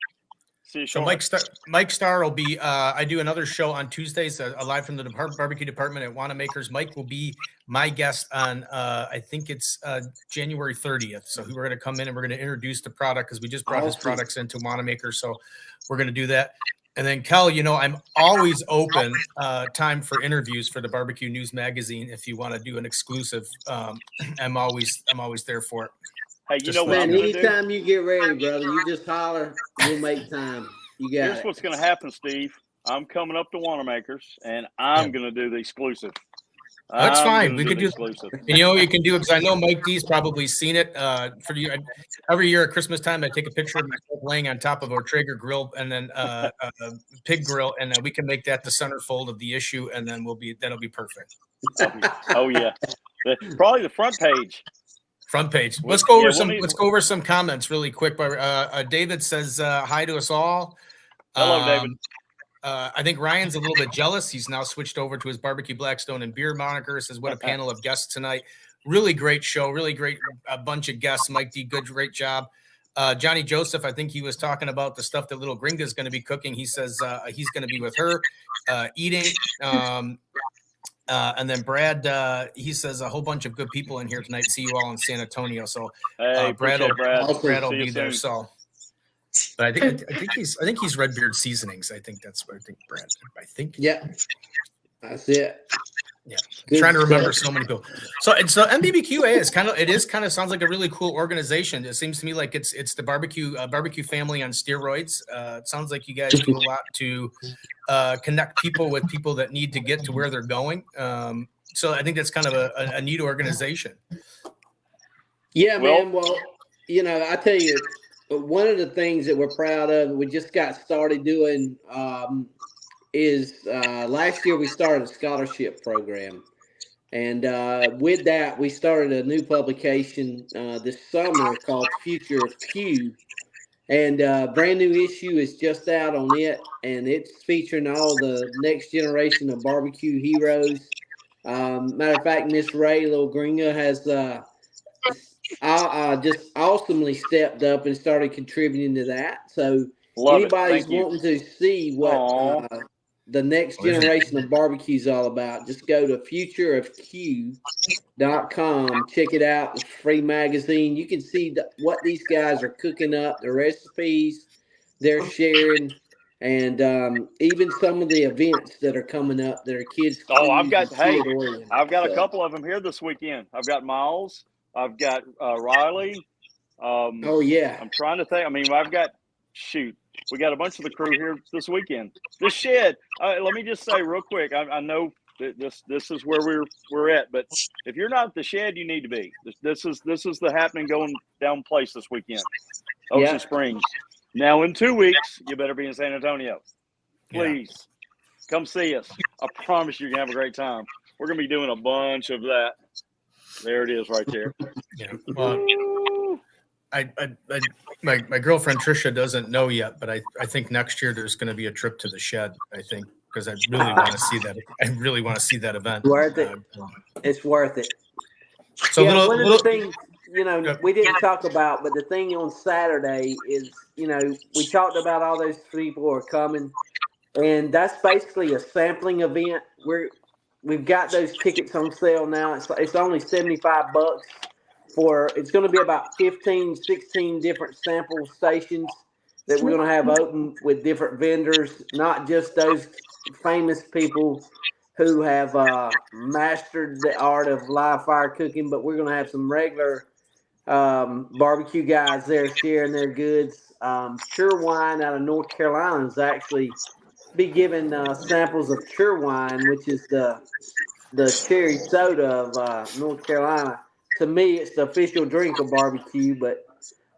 B: See you
A: So Mike Starr will be. I do another show on Tuesdays, live from the barbecue department at Wanamaker's. Mike will be my guest on. I think it's January 30th. So we're going to come in and we're going to introduce the product, because we just brought his products into Wanamaker. So we're going to do that. And then Kel, I'm always open time for interviews for the Barbecue News Magazine. If you want to do an exclusive, I'm always there for it.
B: Hey,
D: man, anytime you get ready, brother, you just holler. We'll make time. You got
B: Here's what's going to happen, Steve. I'm coming up to Wanamaker's, and I'm going to do the exclusive.
A: That's fine. We could do
B: exclusive.
A: You can do it, because I know Mike D's probably seen it. For you, every year at Christmas time, I take a picture of myself laying on top of a Traeger grill and then a pig grill, and then we can make that the centerfold of the issue, and then that'll be perfect.
B: Oh yeah, probably the front page.
A: Front page. Let's go over some comments really quick. David says hi to us all.
B: Hello, David.
A: I think Ryan's a little bit jealous. He's now switched over to his barbecue Blackstone and beer moniker. Says, what a panel of guests tonight. Really great show. Really great bunch of guests. Mike D, great job. Johnny Joseph, I think he was talking about the stuff that little Gringa is going to be cooking. He says he's going to be with her eating. And then Brad, he says a whole bunch of good people in here tonight. See you all in San Antonio. So Brad will be there. So, but I think he's Redbeard Seasonings. I think that's what I think, Brad. I think.
D: Yeah, that's it.
A: Yeah, trying to remember so many people. So NBBQA is kind of sounds like a really cool organization. It seems to me like it's the barbecue family on steroids. It sounds like you guys do a lot to connect people with people that need to get to where they're going. So I think that's kind of a neat organization.
D: Yeah, man. Well, I tell you, one of the things that we're proud of, we just got started doing. Is last year we started a scholarship program, And with that, we started a new publication this summer called Future of Q. And brand new issue is just out on it, and it's featuring all the next generation of barbecue heroes. Matter of fact, Miss Ray Little Gringa has just awesomely stepped up and started contributing to that. So
B: Love it.
D: anybody's
B: Thank you.
D: wanting to see what
B: Aw.
D: the next generation of barbecue is all about, just go to futureofq.com. Check it out. It's a free magazine. You can see what these guys are cooking up, the recipes they're sharing, and even some of the events that are coming up that are kids.
B: Oh, I've got a
D: So,
B: couple of them here this weekend. I've got Miles. I've got Riley.
D: oh yeah,
B: I'm trying to think. I mean, we got a bunch of the crew here this weekend. The shed. Let me just say real quick. I know that this is where we're at, but if you're not at the shed, you need to be. This is the happening going down place this weekend. Ocean Springs. Now in 2 weeks, you better be in San Antonio. Please come see us. I promise you're gonna have a great time. We're gonna be doing a bunch of that. There it is, right there.
A: Yeah. Well, my girlfriend Trisha doesn't know yet, but I think next year there's going to be a trip to the shed. I think because I really want to see that. I really want to see that event.
D: Worth it. It's worth it.
A: So
D: one of the things we didn't talk about, but the thing on Saturday is we talked about all those people who are coming, and that's basically a sampling event. We've got those tickets on sale now. It's only $75 it's going to be about 15, 16 different sample stations that we're going to have open with different vendors, not just those famous people who have mastered the art of live fire cooking, but we're going to have some regular barbecue guys there sharing their goods. Sure Wine out of North Carolina is actually be giving samples of Sure Wine, which is the cherry soda of North Carolina. To me, it's the official drink of barbecue, but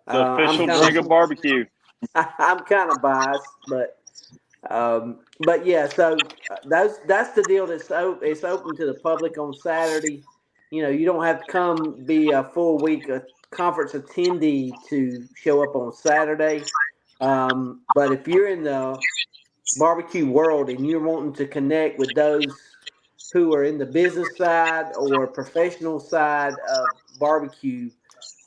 B: the official drink of barbecue.
D: I'm kind of biased, but yeah. So that's the deal. It's open to the public on Saturday. You don't have to come be a full week conference attendee to show up on Saturday. But if you're in the barbecue world and you're wanting to connect with those who are in the business side or professional side of barbecue,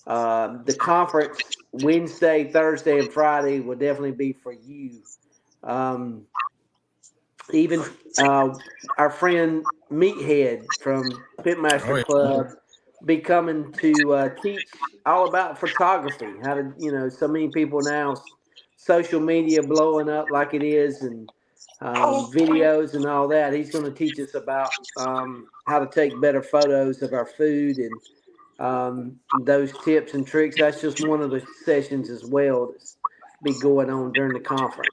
D: the conference Wednesday, Thursday, and Friday will definitely be for you. Even our friend Meathead from Pitmaster Club be coming to teach all about photography. How to, so many people now, social media blowing up like it is, and videos and all that. He's going to teach us about how to take better photos of our food and those tips and tricks. That's just one of the sessions as well that's be going on during the conference.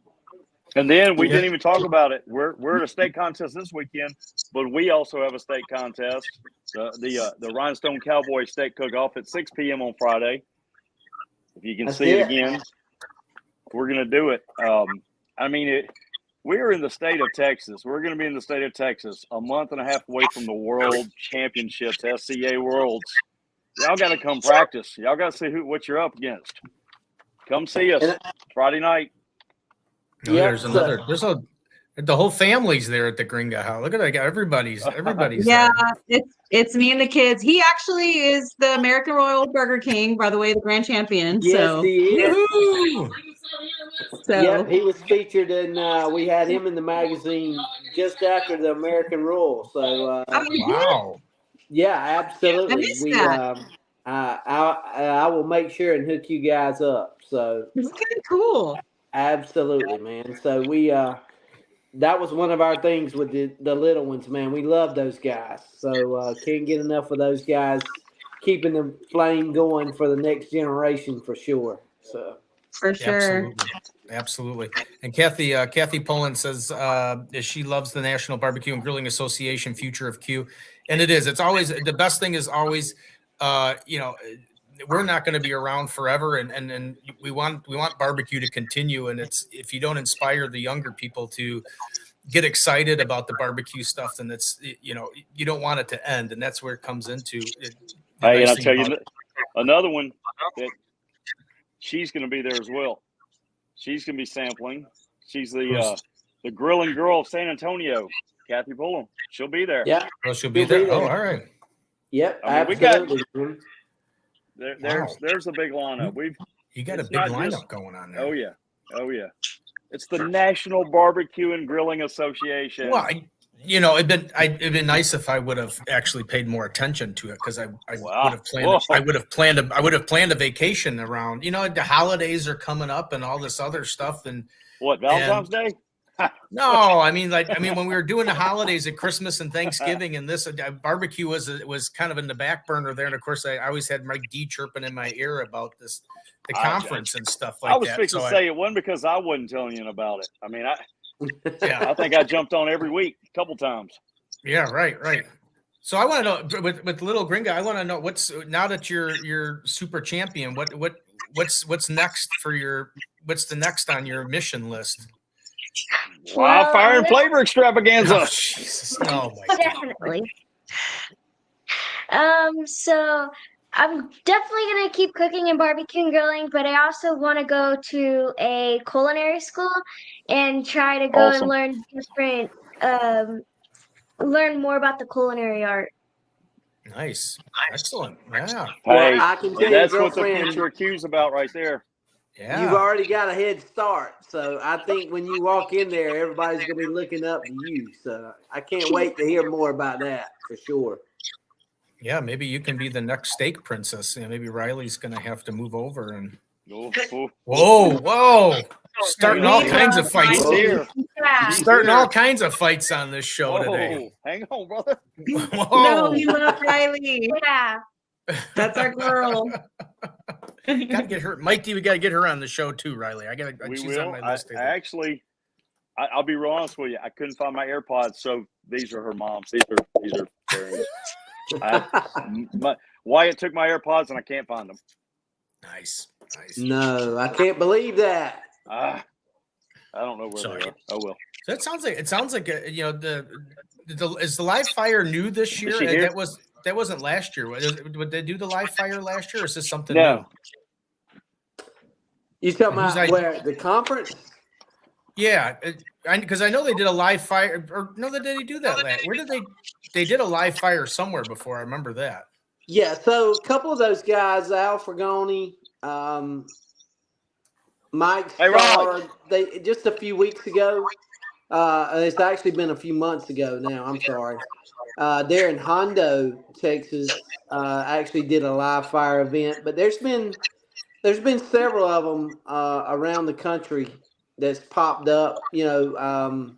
B: And then we didn't even talk about it. We're at a state contest this weekend, but we also have a state contest, the Rhinestone Cowboy Steak Cook-Off at 6 p.m. on Friday. If you can see it again, we're going to do it. We're in the state of Texas. We're going to be in the state of Texas a month and a half away from the World Championships, SCA Worlds. Y'all got to come practice. Y'all got to see what you're up against. Come see us Friday night.
A: No, there's the whole family's there at the Gringa House. Look at that. Everybody's
F: yeah,
A: there.
F: It's me and the kids. He actually is the American Royal Burger King, by the way, the grand champion.
D: Yes, he is.
F: So
D: yep, he was featured in. We had him in the magazine just after the American Royal. So
A: wow.
D: Yeah, absolutely.
F: I missed that.
D: I will make sure and hook you guys up. So
F: it's kind of cool.
D: Absolutely, man. So that was one of our things with the little ones, man. We love those guys. So can't get enough of those guys keeping the flame going for the next generation for sure. So
F: for sure.
A: Absolutely. And Kathy Pullen says she loves the National Barbecue and Grilling Association Future of Q. And it is. It's always the best thing is always we're not going to be around forever, and we want barbecue to continue. And it's if you don't inspire the younger people to get excited about the barbecue stuff, then it's, you know, you don't want it to end, and that's where it comes into it.
B: Hey, and I'll tell you another one that she's going to be there as well. She's going to be sampling. She's the grilling girl of San Antonio, Kathy Pullum. She'll be there.
D: Yeah.
A: Oh, she'll be there. Oh, all right.
D: Yep.
B: I mean,
D: absolutely.
B: There's a big lineup.
A: You got a big lineup going on there.
B: Oh yeah. It's the National Barbecue and Grilling Association.
A: Well, it'd been nice if I would have actually paid more attention to it, because I would have planned a vacation around. You know, the holidays are coming up and all this other stuff. And
B: what, Valentine's Day?
A: No, I mean when we were doing the holidays at Christmas and Thanksgiving, and this barbecue was kind of in the back burner there. And of course, I always had Mike D chirping in my ear about the conference and stuff like that.
B: I was fixing to say it wasn't because I wasn't telling you about it. I mean,
A: yeah,
B: I think I jumped on every week a couple times.
A: Yeah, right. So I want to know with Little Gringa, I want to know now that you're super champion, what's next what's the next on your mission list?
B: Fire and flavor extravaganza.
A: Oh, Jesus. Oh my
G: Definitely. So I'm definitely gonna keep cooking and barbecue and grilling, but I also want to go to a culinary school and try to go and learn different, learn more about the culinary art.
A: Nice, excellent. Yeah.
B: Hey,
D: I can tell
B: that's
D: you,
B: what the
D: girlfriend,
B: future Q's about right there.
A: Yeah.
D: You've already got a head start. So I think when you walk in there, everybody's going to be looking up to you. So I can't wait to hear more about that for sure.
A: Yeah, maybe you can be the next steak princess. You know, maybe Riley's going to have to move over and. Whoa! Starting all kinds of fights
B: here.
G: Yeah.
A: Starting all kinds of fights on this show today.
B: Hang on, brother.
F: No, we love Riley.
G: Yeah.
F: That's our girl.
A: Gotta get her, Mikey. We gotta get her on the show too, Riley.
B: We
A: she's
B: will.
A: on my list.
B: I'll be real honest with you. I couldn't find my AirPods, so these are her mom's. These are parents. Wyatt took my AirPods and I can't find them.
A: Nice.
D: No, I can't believe that.
B: I don't know where they are. Oh well.
A: So it sounds like you know is the live fire new this year? That wasn't last year. Would they do the live fire last year, or is this something new?
D: You talking about where the conference?
A: Yeah, because I know they did a live fire. Or no, did they do that last? Where did they did a live fire somewhere before? I remember that.
D: Yeah, so a couple of those guys, Al Fragoni, Mike Starr, they just a few weeks ago. It's actually been a few months ago now. I'm sorry. They're in Hondo, Texas. Actually did a live fire event, but there's been several of them around the country that's popped up. You know,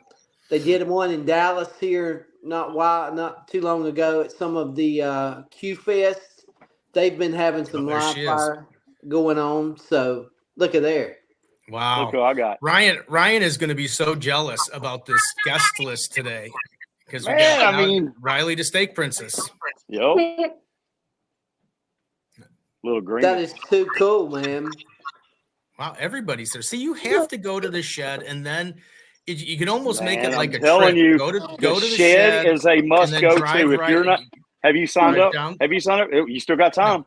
D: they did one in Dallas here not too long ago at some of the Q Fest. They've been having some live fire going on. So look at there.
A: Wow.
B: Look who I got.
A: Ryan is going to be so jealous about this guest list today because we got Riley the Steak Princess.
B: Yo. Little green.
D: That is too cool, man.
A: Wow, everybody's there. See, you have to go to the shed, and then you can almost make it like
B: I'm
A: a
B: telling
A: trip.
B: You,
A: go to
B: the
A: the
B: shed is a must go to. If you're not, have you signed up?
A: Down.
B: Have you signed up? You still got time.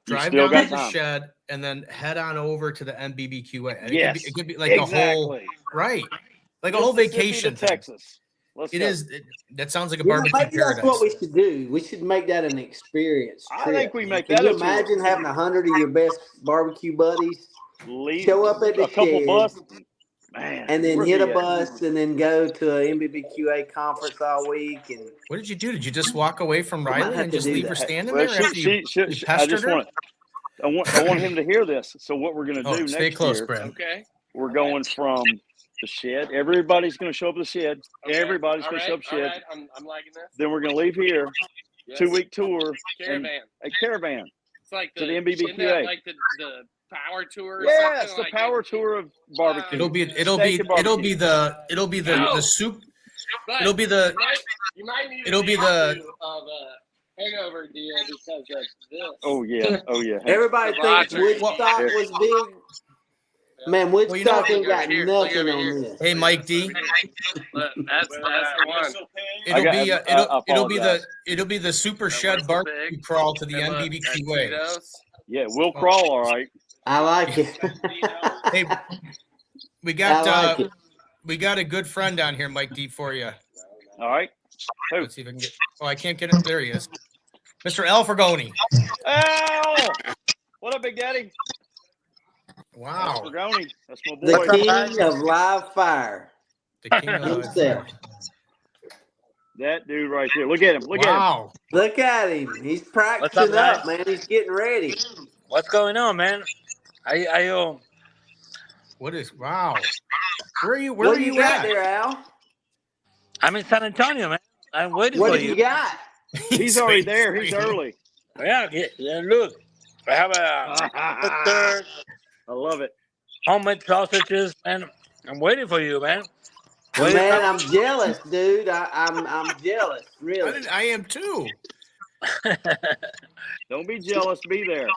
A: Drive down to the shed and then head on over to the NBBQA.
B: Yes,
A: it could be like a whole like a whole vacation
B: to Texas.
A: That sounds like a barbecue
D: maybe
A: paradise.
D: That's what we should do. We should make that an experience trip.
B: I think we make
D: Can
B: that.
D: you imagine having 100 of your best barbecue buddies show up at the shed, and then hit a bus, and then go to an NBBQA conference all week? And
A: what did you do? Did you just walk away from Riley and just leave her standing there?
B: I want him to hear this. So what we're going to do next year?
A: Brad.
C: Okay.
B: We're going from the shed. Everybody's going to show up at the shed. Okay. Everybody's going to show up at the shed.
C: Right. I'm liking this.
B: Then we're going to leave here. Yes. 2-week tour.
C: Caravan.
B: A caravan.
C: It's like
B: to the NBBQA.
C: Like the power tour.
B: Yes, the power tour of barbecue.
A: It'll be the soup. It'll be the.
C: You might need
A: it'll be the.
C: Hangover deal because of this.
B: Oh yeah.
D: Everybody thinks Woodstock was big. Man,
A: Well, you know-
D: Woodstock ain't got
C: Look over
D: nothing
C: here.
D: on this.
A: Hey, Mike D.
C: Look, that's the one.
A: It'll be the super
C: That
A: shed
C: whistle
A: barbecue
C: pig.
A: crawl to the
C: And look,
A: NBBQA.
C: that's Tito's.
B: Yeah, we'll crawl all right.
D: I like it.
A: Hey, we
D: I
A: got
D: like it.
A: we got a good friend down here, Mike D, for you.
B: All right. Who?
A: Let's see if I can get. Oh, I can't get it. There he is, Mr. Al Fergoni.
B: Al! What up, Big Daddy?
A: Wow,
B: Fergoni. That's my
D: The
B: boy.
D: king of live fire
A: the king of
D: himself.
B: That dude right there. Look at him. Look at him.
A: Wow.
D: Look at him. He's practicing
I: guys?
D: up, man. He's getting ready.
I: What's going on, man? I
A: What is wow? Where are you?
D: What
A: Where
D: do
A: are
D: you
A: you
D: got
A: at?
D: there, Al?
I: I'm in San Antonio, man. I'm waiting
D: What
I: for
D: do
I: you.
D: you got?
B: He's already there. He's early.
I: Yeah, look. I have a third
B: I love it.
I: homemade sausages, man. I'm waiting for you, man.
D: Man, I'm jealous, dude. I'm jealous, really.
A: I am too.
B: Don't be jealous. Be there.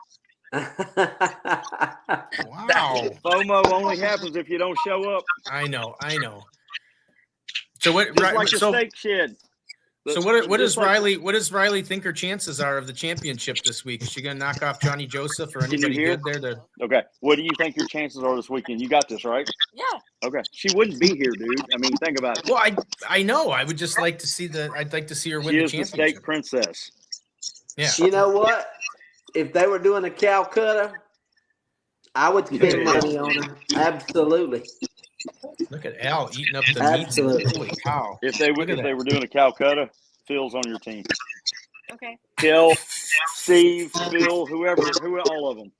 A: Wow.
B: FOMO only happens if you don't show up.
A: I know. So what?
B: Just like the steak shed.
A: So what does
B: Just like-
A: Riley? What does Riley think her chances are of the championship this week? Is she going to knock off Johnny Joseph or
B: Can you
A: anybody
B: hear?
A: good there?
B: Okay. What do you think your chances are this weekend? You got this, right?
H: Yeah.
B: Okay. She wouldn't be here, dude. I mean, think about it.
A: Well, I know. I would just like to see I'd like to see her win
B: She
A: the
B: is the
A: championship.
B: steak princess.
A: Yeah.
D: You know what? If they were doing a Calcutta, I would spend money on her. Absolutely.
A: Look at Al eating up the
D: Absolutely.
A: meat. Holy cow!
B: If they were,
A: Look at
B: if they
A: that.
B: were doing a Calcutta, Phil's on your team.
H: Okay.
B: Phil, Steve, Phil, whoever, all of them.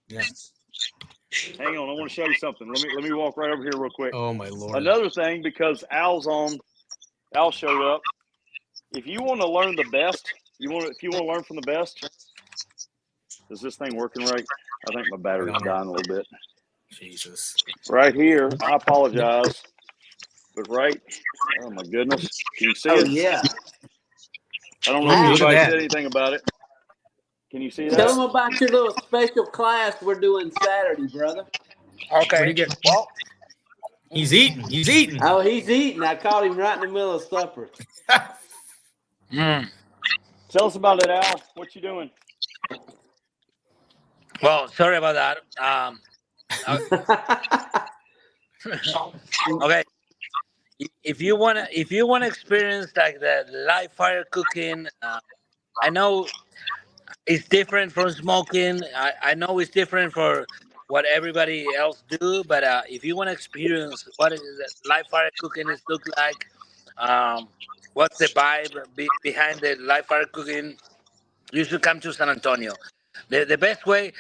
A: Yeah.
B: Hang on, I want to show you something. Let me walk right over here real quick.
A: Oh my lord.
B: Another thing, because Al showed up. If you want to learn the best, if you want to learn from the best, is this thing working right? I think my battery's dying a little bit.
A: Jesus.
B: Right here, I apologize, but right, oh my goodness, can you see
D: Oh
B: it?
D: yeah.
B: I don't know
D: Wow.
B: if
A: Look at
B: anybody
A: that.
B: said anything about it. Can you see
D: Tell
B: that?
D: them about your little special class we're doing Saturday, brother.
A: What do
I: Okay.
A: you get?
I: Well,
A: He's eating. He's eating.
D: Oh, he's eating. I caught him right in the middle of supper.
B: Tell us about it, Al. What you doing?
I: well, sorry about that. Okay. If you wanna experience like the live fire cooking, I know it's different from smoking. I know it's different for what everybody else do, but if you want to experience what is live fire cooking is look like, what's the vibe behind the live fire cooking, you should come to San Antonio. The best way.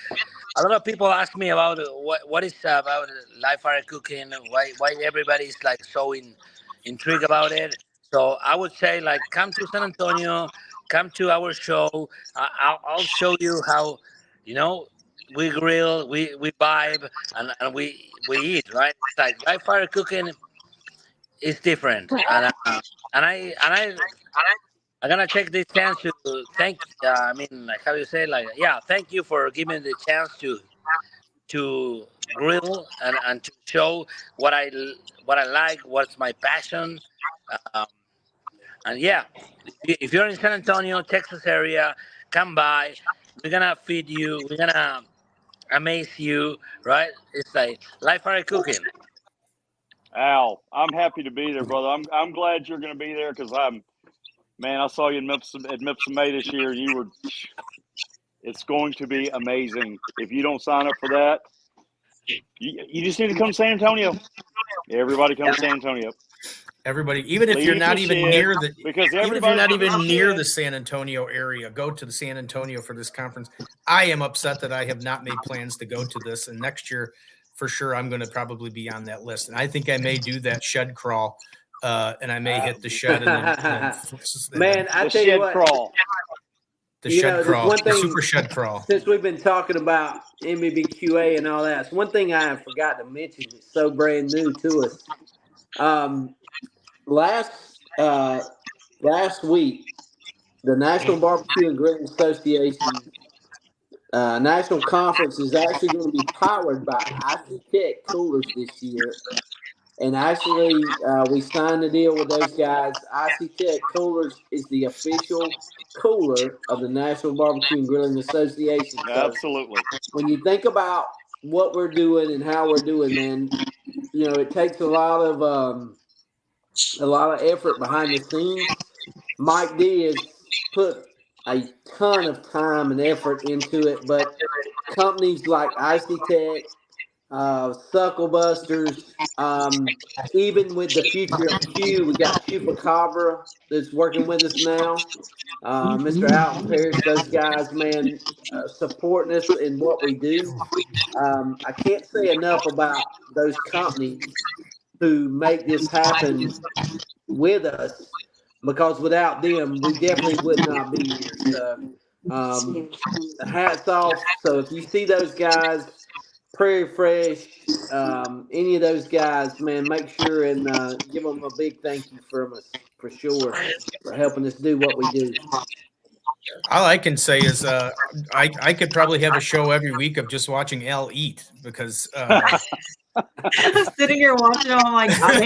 I: A lot of people ask me about what is about live fire cooking, why everybody's like so intrigued about it. So I would say like come to San Antonio, come to our show. I'll show you how, we grill, we vibe, and we eat, right? It's like live fire cooking is different, and I'm gonna take this chance to thank. I mean, like how you say, like thank you for giving me the chance to grill and to show what I like, what's my passion, and if you're in San Antonio, Texas area, come by. We're gonna feed you. We're gonna amaze you, right? It's like live fire cooking.
B: Al, I'm happy to be there, brother. I'm glad you're going to be there because I saw you in Memphis May this year. It's going to be amazing. If you don't sign up for that, you just need to come to San Antonio. Everybody come to San Antonio.
A: Everybody, even if you're
B: Leave
A: not
B: the
A: even
B: shed,
A: near the,
B: because
A: even if you're
B: everybody
A: not
B: leave
A: even
B: the
A: near
B: shed.
A: the San Antonio area, go to the San Antonio for this conference. I am upset that I have not made plans to go to this, and next year, for sure, I'm going to probably be on that list. And I think I may do that shed crawl, and I may hit the shed.
D: Man, I
B: The
D: tell you
B: shed
D: what,
B: crawl.
A: the
D: you
A: shed
D: know, there's
A: crawl,
D: one
A: the
D: thing-
A: super shed crawl.
D: since we've been talking about NBBQA and all that, it's one thing I forgot to mention. It's so brand new to us. Last week, the National Barbecue and Grilling Association national conference is actually going to be powered by IC Tech coolers this year. And actually, we signed a deal with those guys. IC Tech Coolers is the official cooler of the National Barbecue and Grilling Association. So
B: Absolutely.
D: when you think about what we're doing and how we're doing, man, it takes a lot of effort behind the scenes. Mike D has put a ton of time and effort into it, but companies like IC Tech, Suckle Busters, even with the future of Q, we got Chupacabra that's working with us now. Mr. Alton Parrish, those guys, man, supporting us in what we do. I can't say enough about those companies who make this happen with us, because without them, we definitely would not be here. So, hats off. So if you see those guys, Prairie Fresh, any of those guys, man, make sure and give them a big thank you from us for sure for helping us do what we do.
A: All I can say is I could probably have a show every week of just watching Al eat, because
F: Sitting here watching him, I'm like,
A: I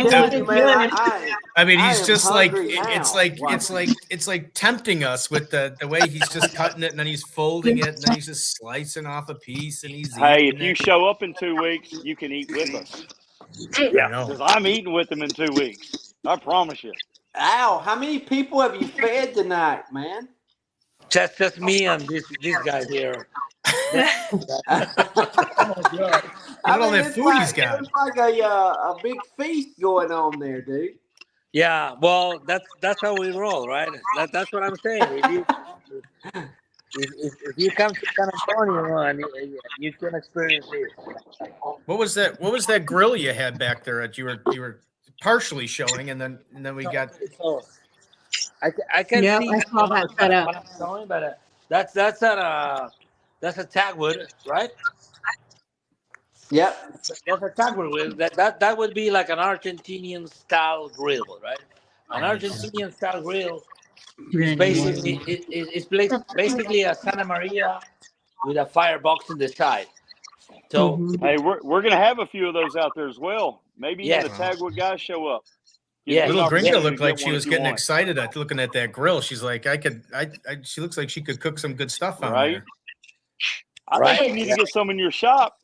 A: mean, he's
D: am
A: just like
D: hungry
A: it's like tempting us with the way he's just cutting it, and then he's folding it, and then he's just slicing off a piece, and he's
B: Hey,
A: eating
B: if you
A: it.
B: show up in 2 weeks, you can eat with us.
A: I know.
B: Because I'm eating with them in 2 weeks. I promise you.
D: Al, how many people have you fed tonight, man?
I: Just me and this guy here.
A: Look at all that food he's got.
D: It's like a big feast going on there, dude.
I: Yeah, well, that's how we roll, right? That's what I'm saying. If you come to San Antonio, and you can experience this.
A: What was that? What was that grill you had back there that you were partially showing, and then we got.
I: So, I can
F: Yep,
I: see.
F: I saw that set up.
I: What I'm showing, but that's a tagwood, right?
D: Yep.
I: That's a tagwood. That would be like an Argentinian style grill, right? An Argentinian style grill is basically a Santa Maria with a firebox in the side. So
B: Hey, we're gonna have a few of those out there as well. Maybe even
I: Yes.
B: the Tagwood guys show up.
I: Yeah.
A: Little Gringa
B: opportunity
A: looked
B: to
A: like
B: get
A: she
B: one
A: was
B: if you
A: getting
B: want.
A: excited at looking at that grill. She's like, she looks like she could cook some good stuff on
B: Right.
A: there.
B: I think you need to get some in your shop.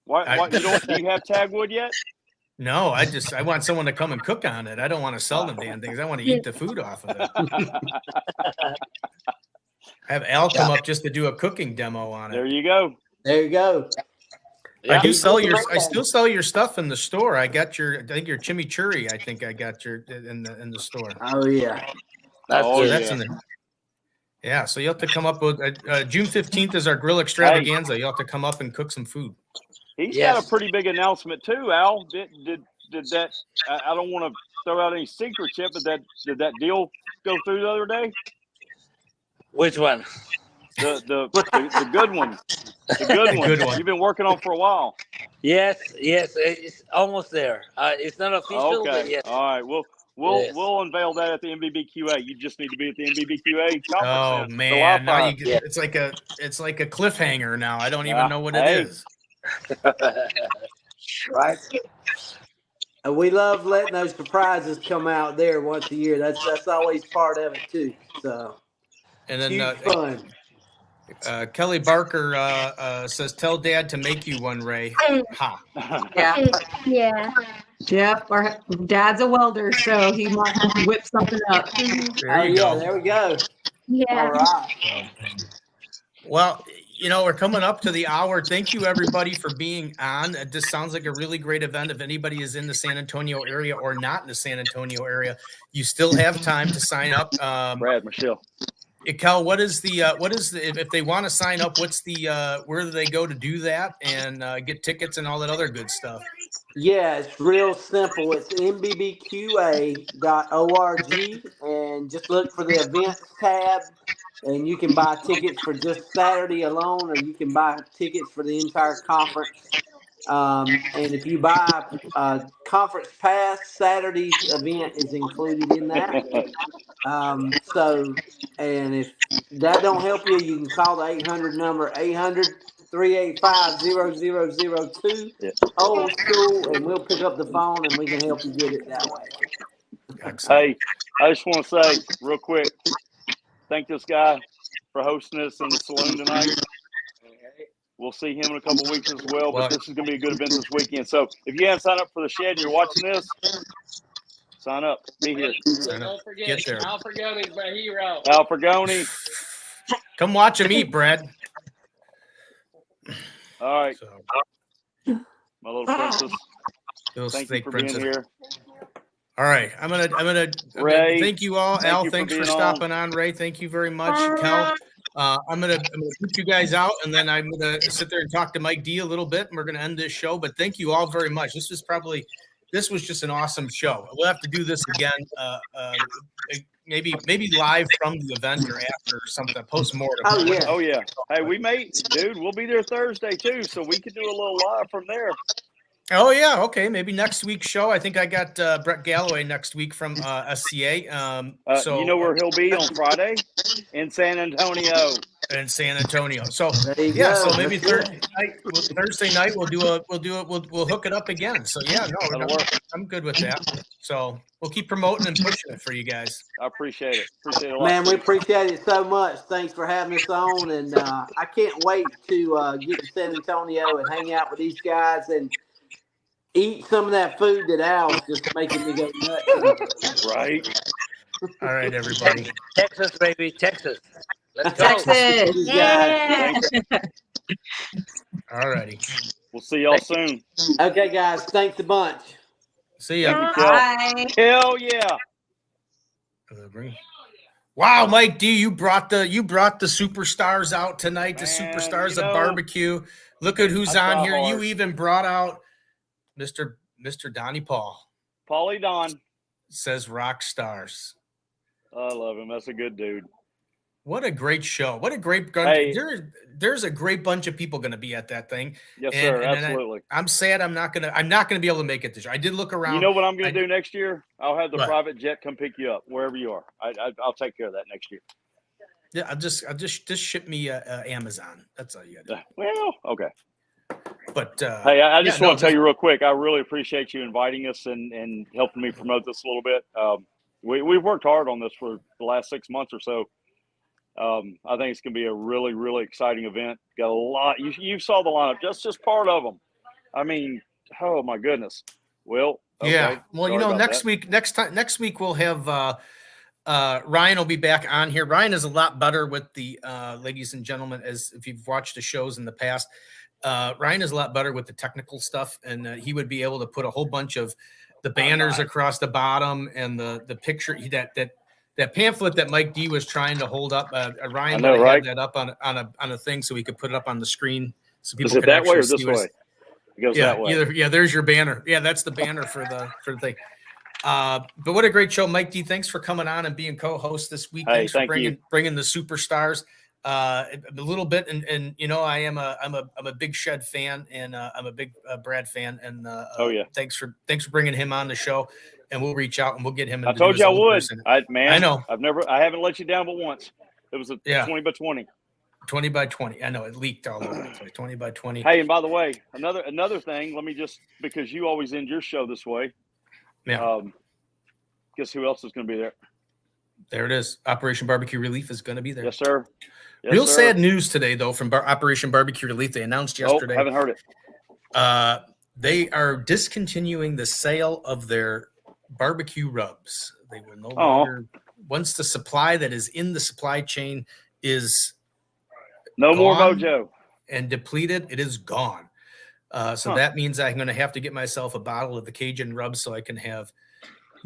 B: Why do you have Tagwood yet?
A: No, I want someone to come and cook on it. I don't want to sell them damn things. I want to eat the food off of it. Have Al come up just to do a cooking demo on
B: There
A: it.
B: you go.
D: There you go.
A: I still sell your stuff in the store. I think your chimichurri. I think I got your in the store.
D: Oh yeah.
B: Oh,
A: So
B: yeah.
A: that's in the. Yeah, so you have to come up with June 15th is our grill extravaganza. You have to come up and cook some food.
B: He's
I: Yes.
B: got a pretty big announcement too, Al. Did that? I don't want to throw out any secrets yet, but did that deal go through the other day?
I: Which one?
B: The good one. The good one. You've been working on for a while.
I: Yes, it's almost there. It's not official, but
B: Okay.
I: yes.
B: All right. We'll unveil that at the NBBQA. You just need to be at the NBBQA conference.
A: Oh
B: then.
A: man, now you
I: Yeah.
A: it's like a cliffhanger now. I don't even know what it
B: Hey.
A: is.
I: Right?
D: And we love letting those surprises come out there once a year. That's always part of it too. So
A: And
D: huge
A: then
D: fun.
A: Kelly Barker says, "Tell Dad to make you one, Ray." Ha!
F: Yeah.
G: Yeah.
F: Yep. Our dad's a welder, so he might whip something up.
A: There you go.
D: There we go. All
G: Yeah.
D: right.
A: Well, we're coming up to the hour. Thank you, everybody, for being on. This sounds like a really great event. If anybody is in the San Antonio area or not in the San Antonio area, you still have time to sign up.
B: Brad, Michelle.
A: Kel, what is the if they want to sign up, what's the where do they go to do that and get tickets and all that other good stuff?
D: Yeah, it's real simple. It's nbbqa.org, and just look for the events tab, and you can buy tickets for just Saturday alone, or you can buy tickets for the entire conference. And if you buy a conference pass, Saturday's event is included in that. And if that don't help you, you can call the 800 number, 800-385-0002,
B: Yeah.
D: old school, and we'll pick up the phone and we can help you get it that way.
A: Excellent.
B: Hey, I just want to say real quick, thank this guy for hosting us in the saloon tonight. We'll see him in a couple of weeks as well, but this is going to be a good event this weekend. So if you haven't signed up for the shed and you're watching this, sign up. Be here.
C: Don't forget,
A: Get there.
C: Al Fragone's my hero.
B: Al Fragone.
A: Come watch him eat, Brad.
B: All right,
A: So,
B: my little princess.
A: little
B: Thank you
A: snake
B: for
A: princess.
B: being here.
A: All right, I'm gonna
B: Ray,
A: thank you all.
B: thank
A: Al,
B: you for
A: thanks for
B: being on.
A: stopping on. Ray, thank you very much. Kel, I'm gonna put you guys out, and then I'm gonna sit there and talk to Mike D a little bit, and we're gonna end this show. But thank you all very much. This was just an awesome show. We'll have to do this again. Maybe live from the event or after or something. Post-mortem.
D: Oh, yeah.
B: Oh yeah. Hey, dude, we'll be there Thursday too, so we could do a little live from there.
A: Oh yeah, okay. Maybe next week's show. I think I got Brett Galloway next week from SCA. So
B: you know where he'll be on Friday? In San Antonio.
A: in San Antonio. So
D: There you
A: yeah,
D: go.
A: so maybe
D: That's
A: Thursday night we'll hook it up again. So yeah, no,
B: That'll work.
A: I'm good with that. So we'll keep promoting and pushing it for you guys.
B: I appreciate it. Appreciate it a lot.
D: Man, we appreciate it so much. Thanks for having us on, and I can't wait to get to San Antonio and hang out with these guys and eat some of that food that Al's just making me go nuts.
B: Right.
A: All right, everybody.
I: Texas, baby, Texas. Let's go.
F: Texas.
D: These guys.
H: Yeah.
A: All righty.
B: We'll see y'all soon.
D: Okay, guys. Thanks a bunch.
A: See ya.
F: Bye.
B: Hell yeah.
A: Wow, Mike D, you brought the superstars out tonight. The
B: Man,
A: superstars
B: you
A: of
B: know,
A: barbecue. Look at who's
B: I
A: on
B: try
A: here.
B: hard.
A: You even brought out Mr. Donnie Paul.
B: Paulie Don.
A: Says rock stars.
B: I love him. That's a good dude.
A: What a great show. What a great
B: Hey.
A: there's a great bunch of people going to be at that thing.
B: Yes,
A: And-
B: sir.
A: and
B: Absolutely.
A: I'm sad I'm not gonna be able to make it this year. I did look around.
B: You know what I'm going to do next year? I'll have the
A: What?
B: private jet come pick you up wherever you are. I'll take care of that next year.
A: Yeah, I'll just ship me Amazon. That's all you got to do.
B: Well, okay.
A: But
B: Hey, I just
A: yeah,
B: want to tell you real quick. I really appreciate you inviting us and helping me promote this a little bit. We've worked hard on this for the last 6 months or so. I think it's going to be a really, really exciting event. Got a lot. You saw the lineup, just part of them. I mean, oh my goodness. Well, okay.
A: Yeah. Well,
B: Sorry about
A: next
B: that.
A: week we'll have Ryan will be back on here. Ryan is a lot better with the ladies and gentlemen, as if you've watched the shows in the past. Ryan is a lot better with the technical stuff, and he would be able to put a whole bunch of the banners across the bottom and the picture that pamphlet that Mike D was trying to hold up. Ryan
B: I know, right?
A: had that up on a thing so we could put it up on the screen so people
B: Is it
A: could
B: that way or
A: actually
B: this
A: see us.
B: way? It goes
A: Yeah,
B: that way.
A: there's your banner. Yeah, that's the banner for the thing. But what a great show, Mike D. Thanks for coming on and being co-host this week.
B: Hey,
A: Thanks for
B: thank you.
A: bringing the superstars a little bit. And you know, I'm a big Shed fan, and I'm a big Brad fan. And
B: Oh, yeah.
A: thanks for bringing him on the show. And we'll reach out and we'll get him.
B: I told you I would. I
A: I know.
B: I haven't let you down but once. It was a 20 by 20.
A: 20 by 20. I know it leaked all over the place. 20 by 20.
B: Hey, and by the way, another thing, let me just, because you always end your show this way.
A: Yeah.
B: Guess who else is going to be there?
A: There it is. Operation Barbecue Relief is going to be there.
B: Yes, sir. Yes,
A: Real
B: sir.
A: sad news today, though, from Operation Barbecue Relief. They announced yesterday.
B: Oh, haven't heard it.
A: They are discontinuing the sale of their barbecue rubs. They will no
B: Oh.
A: longer, once the supply that is in the supply chain is
B: No more
A: gone
B: mojo.
A: and depleted, it is gone. So that means I'm going to have to get myself a bottle of the Cajun rubs so I can have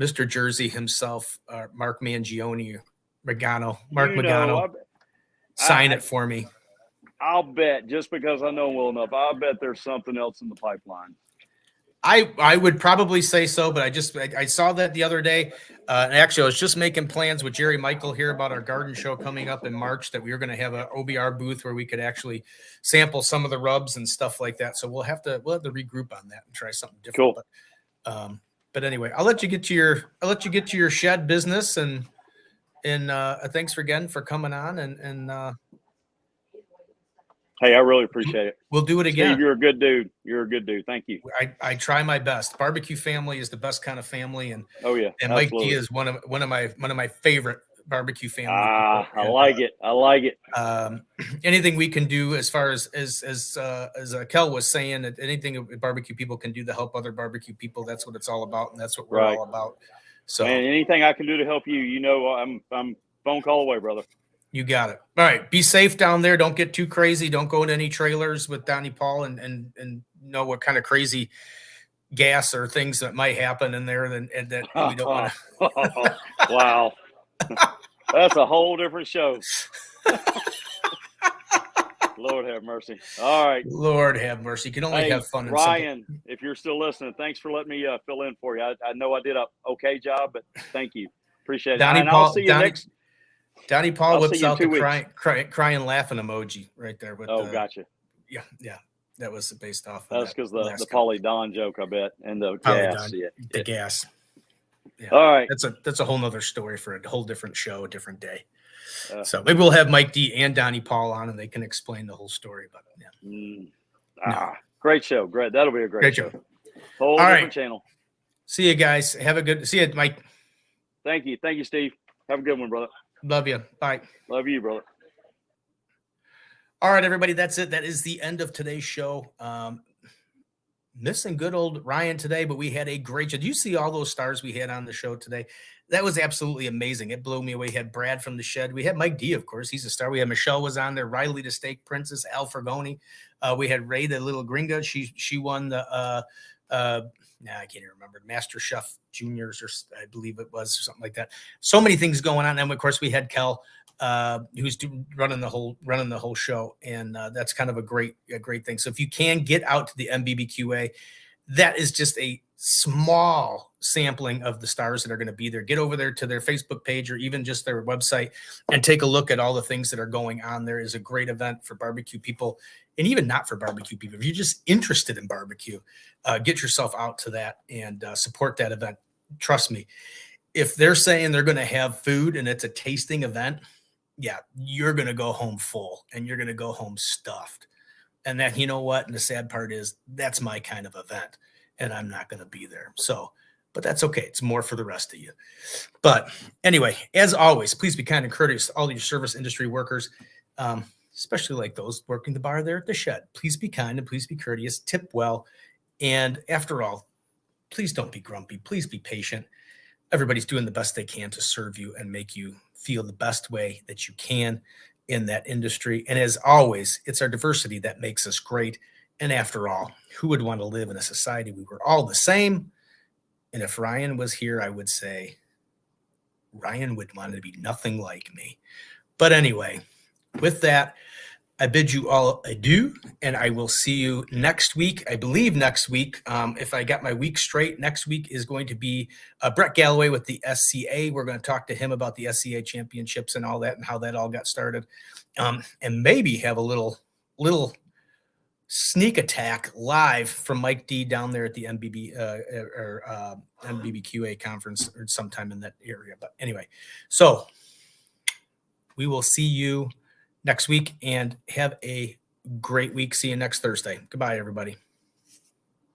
A: Mr. Jersey himself, Mark Magano, sign it for me.
B: I'll bet, just because I know well enough, I'll bet there's something else in the pipeline.
A: I would probably say so, but I saw that the other day. And actually, I was just making plans with Jerry Michael here about our garden show coming up in March, that we were going to have an OBR booth where we could actually sample some of the rubs and stuff like that. So we'll have to regroup on that and try something different.
B: Cool.
A: But anyway, I'll let you get to your shed business, and And thanks again for coming on. And
B: Hey, I really appreciate it.
A: we'll do it again.
B: Steve, you're a good dude. You're a good dude. Thank you.
A: I try my best. Barbecue family is the best kind of family, and
B: Oh yeah,
A: Mike
B: absolutely.
A: D is one of my favorite barbecue family.
B: I
A: And,
B: like it. I like it.
A: Anything we can do as far as Kel was saying, that anything barbecue people can do to help other barbecue people, that's what it's all about, and that's what we're
B: Right.
A: all about. So,
B: Man, anything I can do to help you, you know, I'm phone call away, brother.
A: you got it. All right. Be safe down there. Don't get too crazy. Don't go into any trailers with Donnie Paul and know what kind of crazy gas or things that might happen in there and that we don't want to.
B: Wow. That's a whole different show. Lord have mercy. All right.
A: Lord have mercy. You can only have fun.
B: Ryan, if you're still listening, thanks for letting me fill in for you. I know I did a okay job, but thank you. Appreciate it.
A: Donnie
B: and
A: Paul,
B: I'll see you next.
A: Donnie Paul
B: I'll
A: whips
B: see you in
A: out the
B: 2 weeks.
A: crying laughing emoji right there. With
B: Gotcha.
A: Yeah. That was based off.
B: That's because the Polly Don joke, I bet, and the
A: Polly
B: gas.
A: Don, the gas. Yeah.
B: All right.
A: That's a whole nother story for a whole different show, a different day. So maybe we'll have Mike D and Donnie Paul on, and they can explain the whole story. But yeah.
B: Great show. Great. That'll be a great show. Whole
A: All
B: different
A: right.
B: channel.
A: See you guys. See you, Mike.
B: Thank you. Thank you, Steve. Have a good one, brother.
A: Love you. Bye.
B: Love you, brother.
A: All right, everybody. That's it. That is the end of today's show. Missing good old Ryan today, but we had a great show. Do you see all those stars we had on the show today? That was absolutely amazing. It blew me away. We had Brad from the Shed. We had Mike D, of course. He's a star. We had Michelle was on there. Riley, the Steak Princess. Al Fergoni. We had Ray, the little gringa. She won the I can't even remember, Master Chef Juniors, or I believe it was, or something like that. So many things going on. And of course, we had Kel, who's running the whole show, and that's kind of a great thing. So if you can get out to the NBBQA, that is just a small sampling of the stars that are going to be there. Get over there to their Facebook page or even just their website and take a look at all the things that are going on. There is a great event for barbecue people, and even not for barbecue people. If you're just interested in barbecue, get yourself out to that and support that event. Trust me, if they're saying they're going to have food and it's a tasting event, yeah, you're going to go home full and you're going to go home stuffed. And that, you know what? And the sad part is that's my kind of event, and I'm not going to be there. So, but that's okay. It's more for the rest of you. But anyway, as always, please be kind and courteous to all your service industry workers, especially like those working the bar there at the Shed. Please be kind and please be courteous, tip well. And after all, please don't be grumpy. Please be patient. Everybody's doing the best they can to serve you and make you feel the best way that you can in that industry. And as always, it's our diversity that makes us great. And after all, who would want to live in a society we were all the same? And if Ryan was here, I would say Ryan would want to be nothing like me. But anyway, with that, I bid you all adieu, and I will see you next week. I believe next week, if I got my week straight, next week is going to be Brett Galloway with the SCA. We're going to talk to him about the SCA championships and all that and how that all got started, and maybe have a little sneak attack live from Mike D down there at the NBBQA conference or sometime in that area. But anyway, so we will see you next week and have a great week. See you next Thursday. Goodbye, everybody.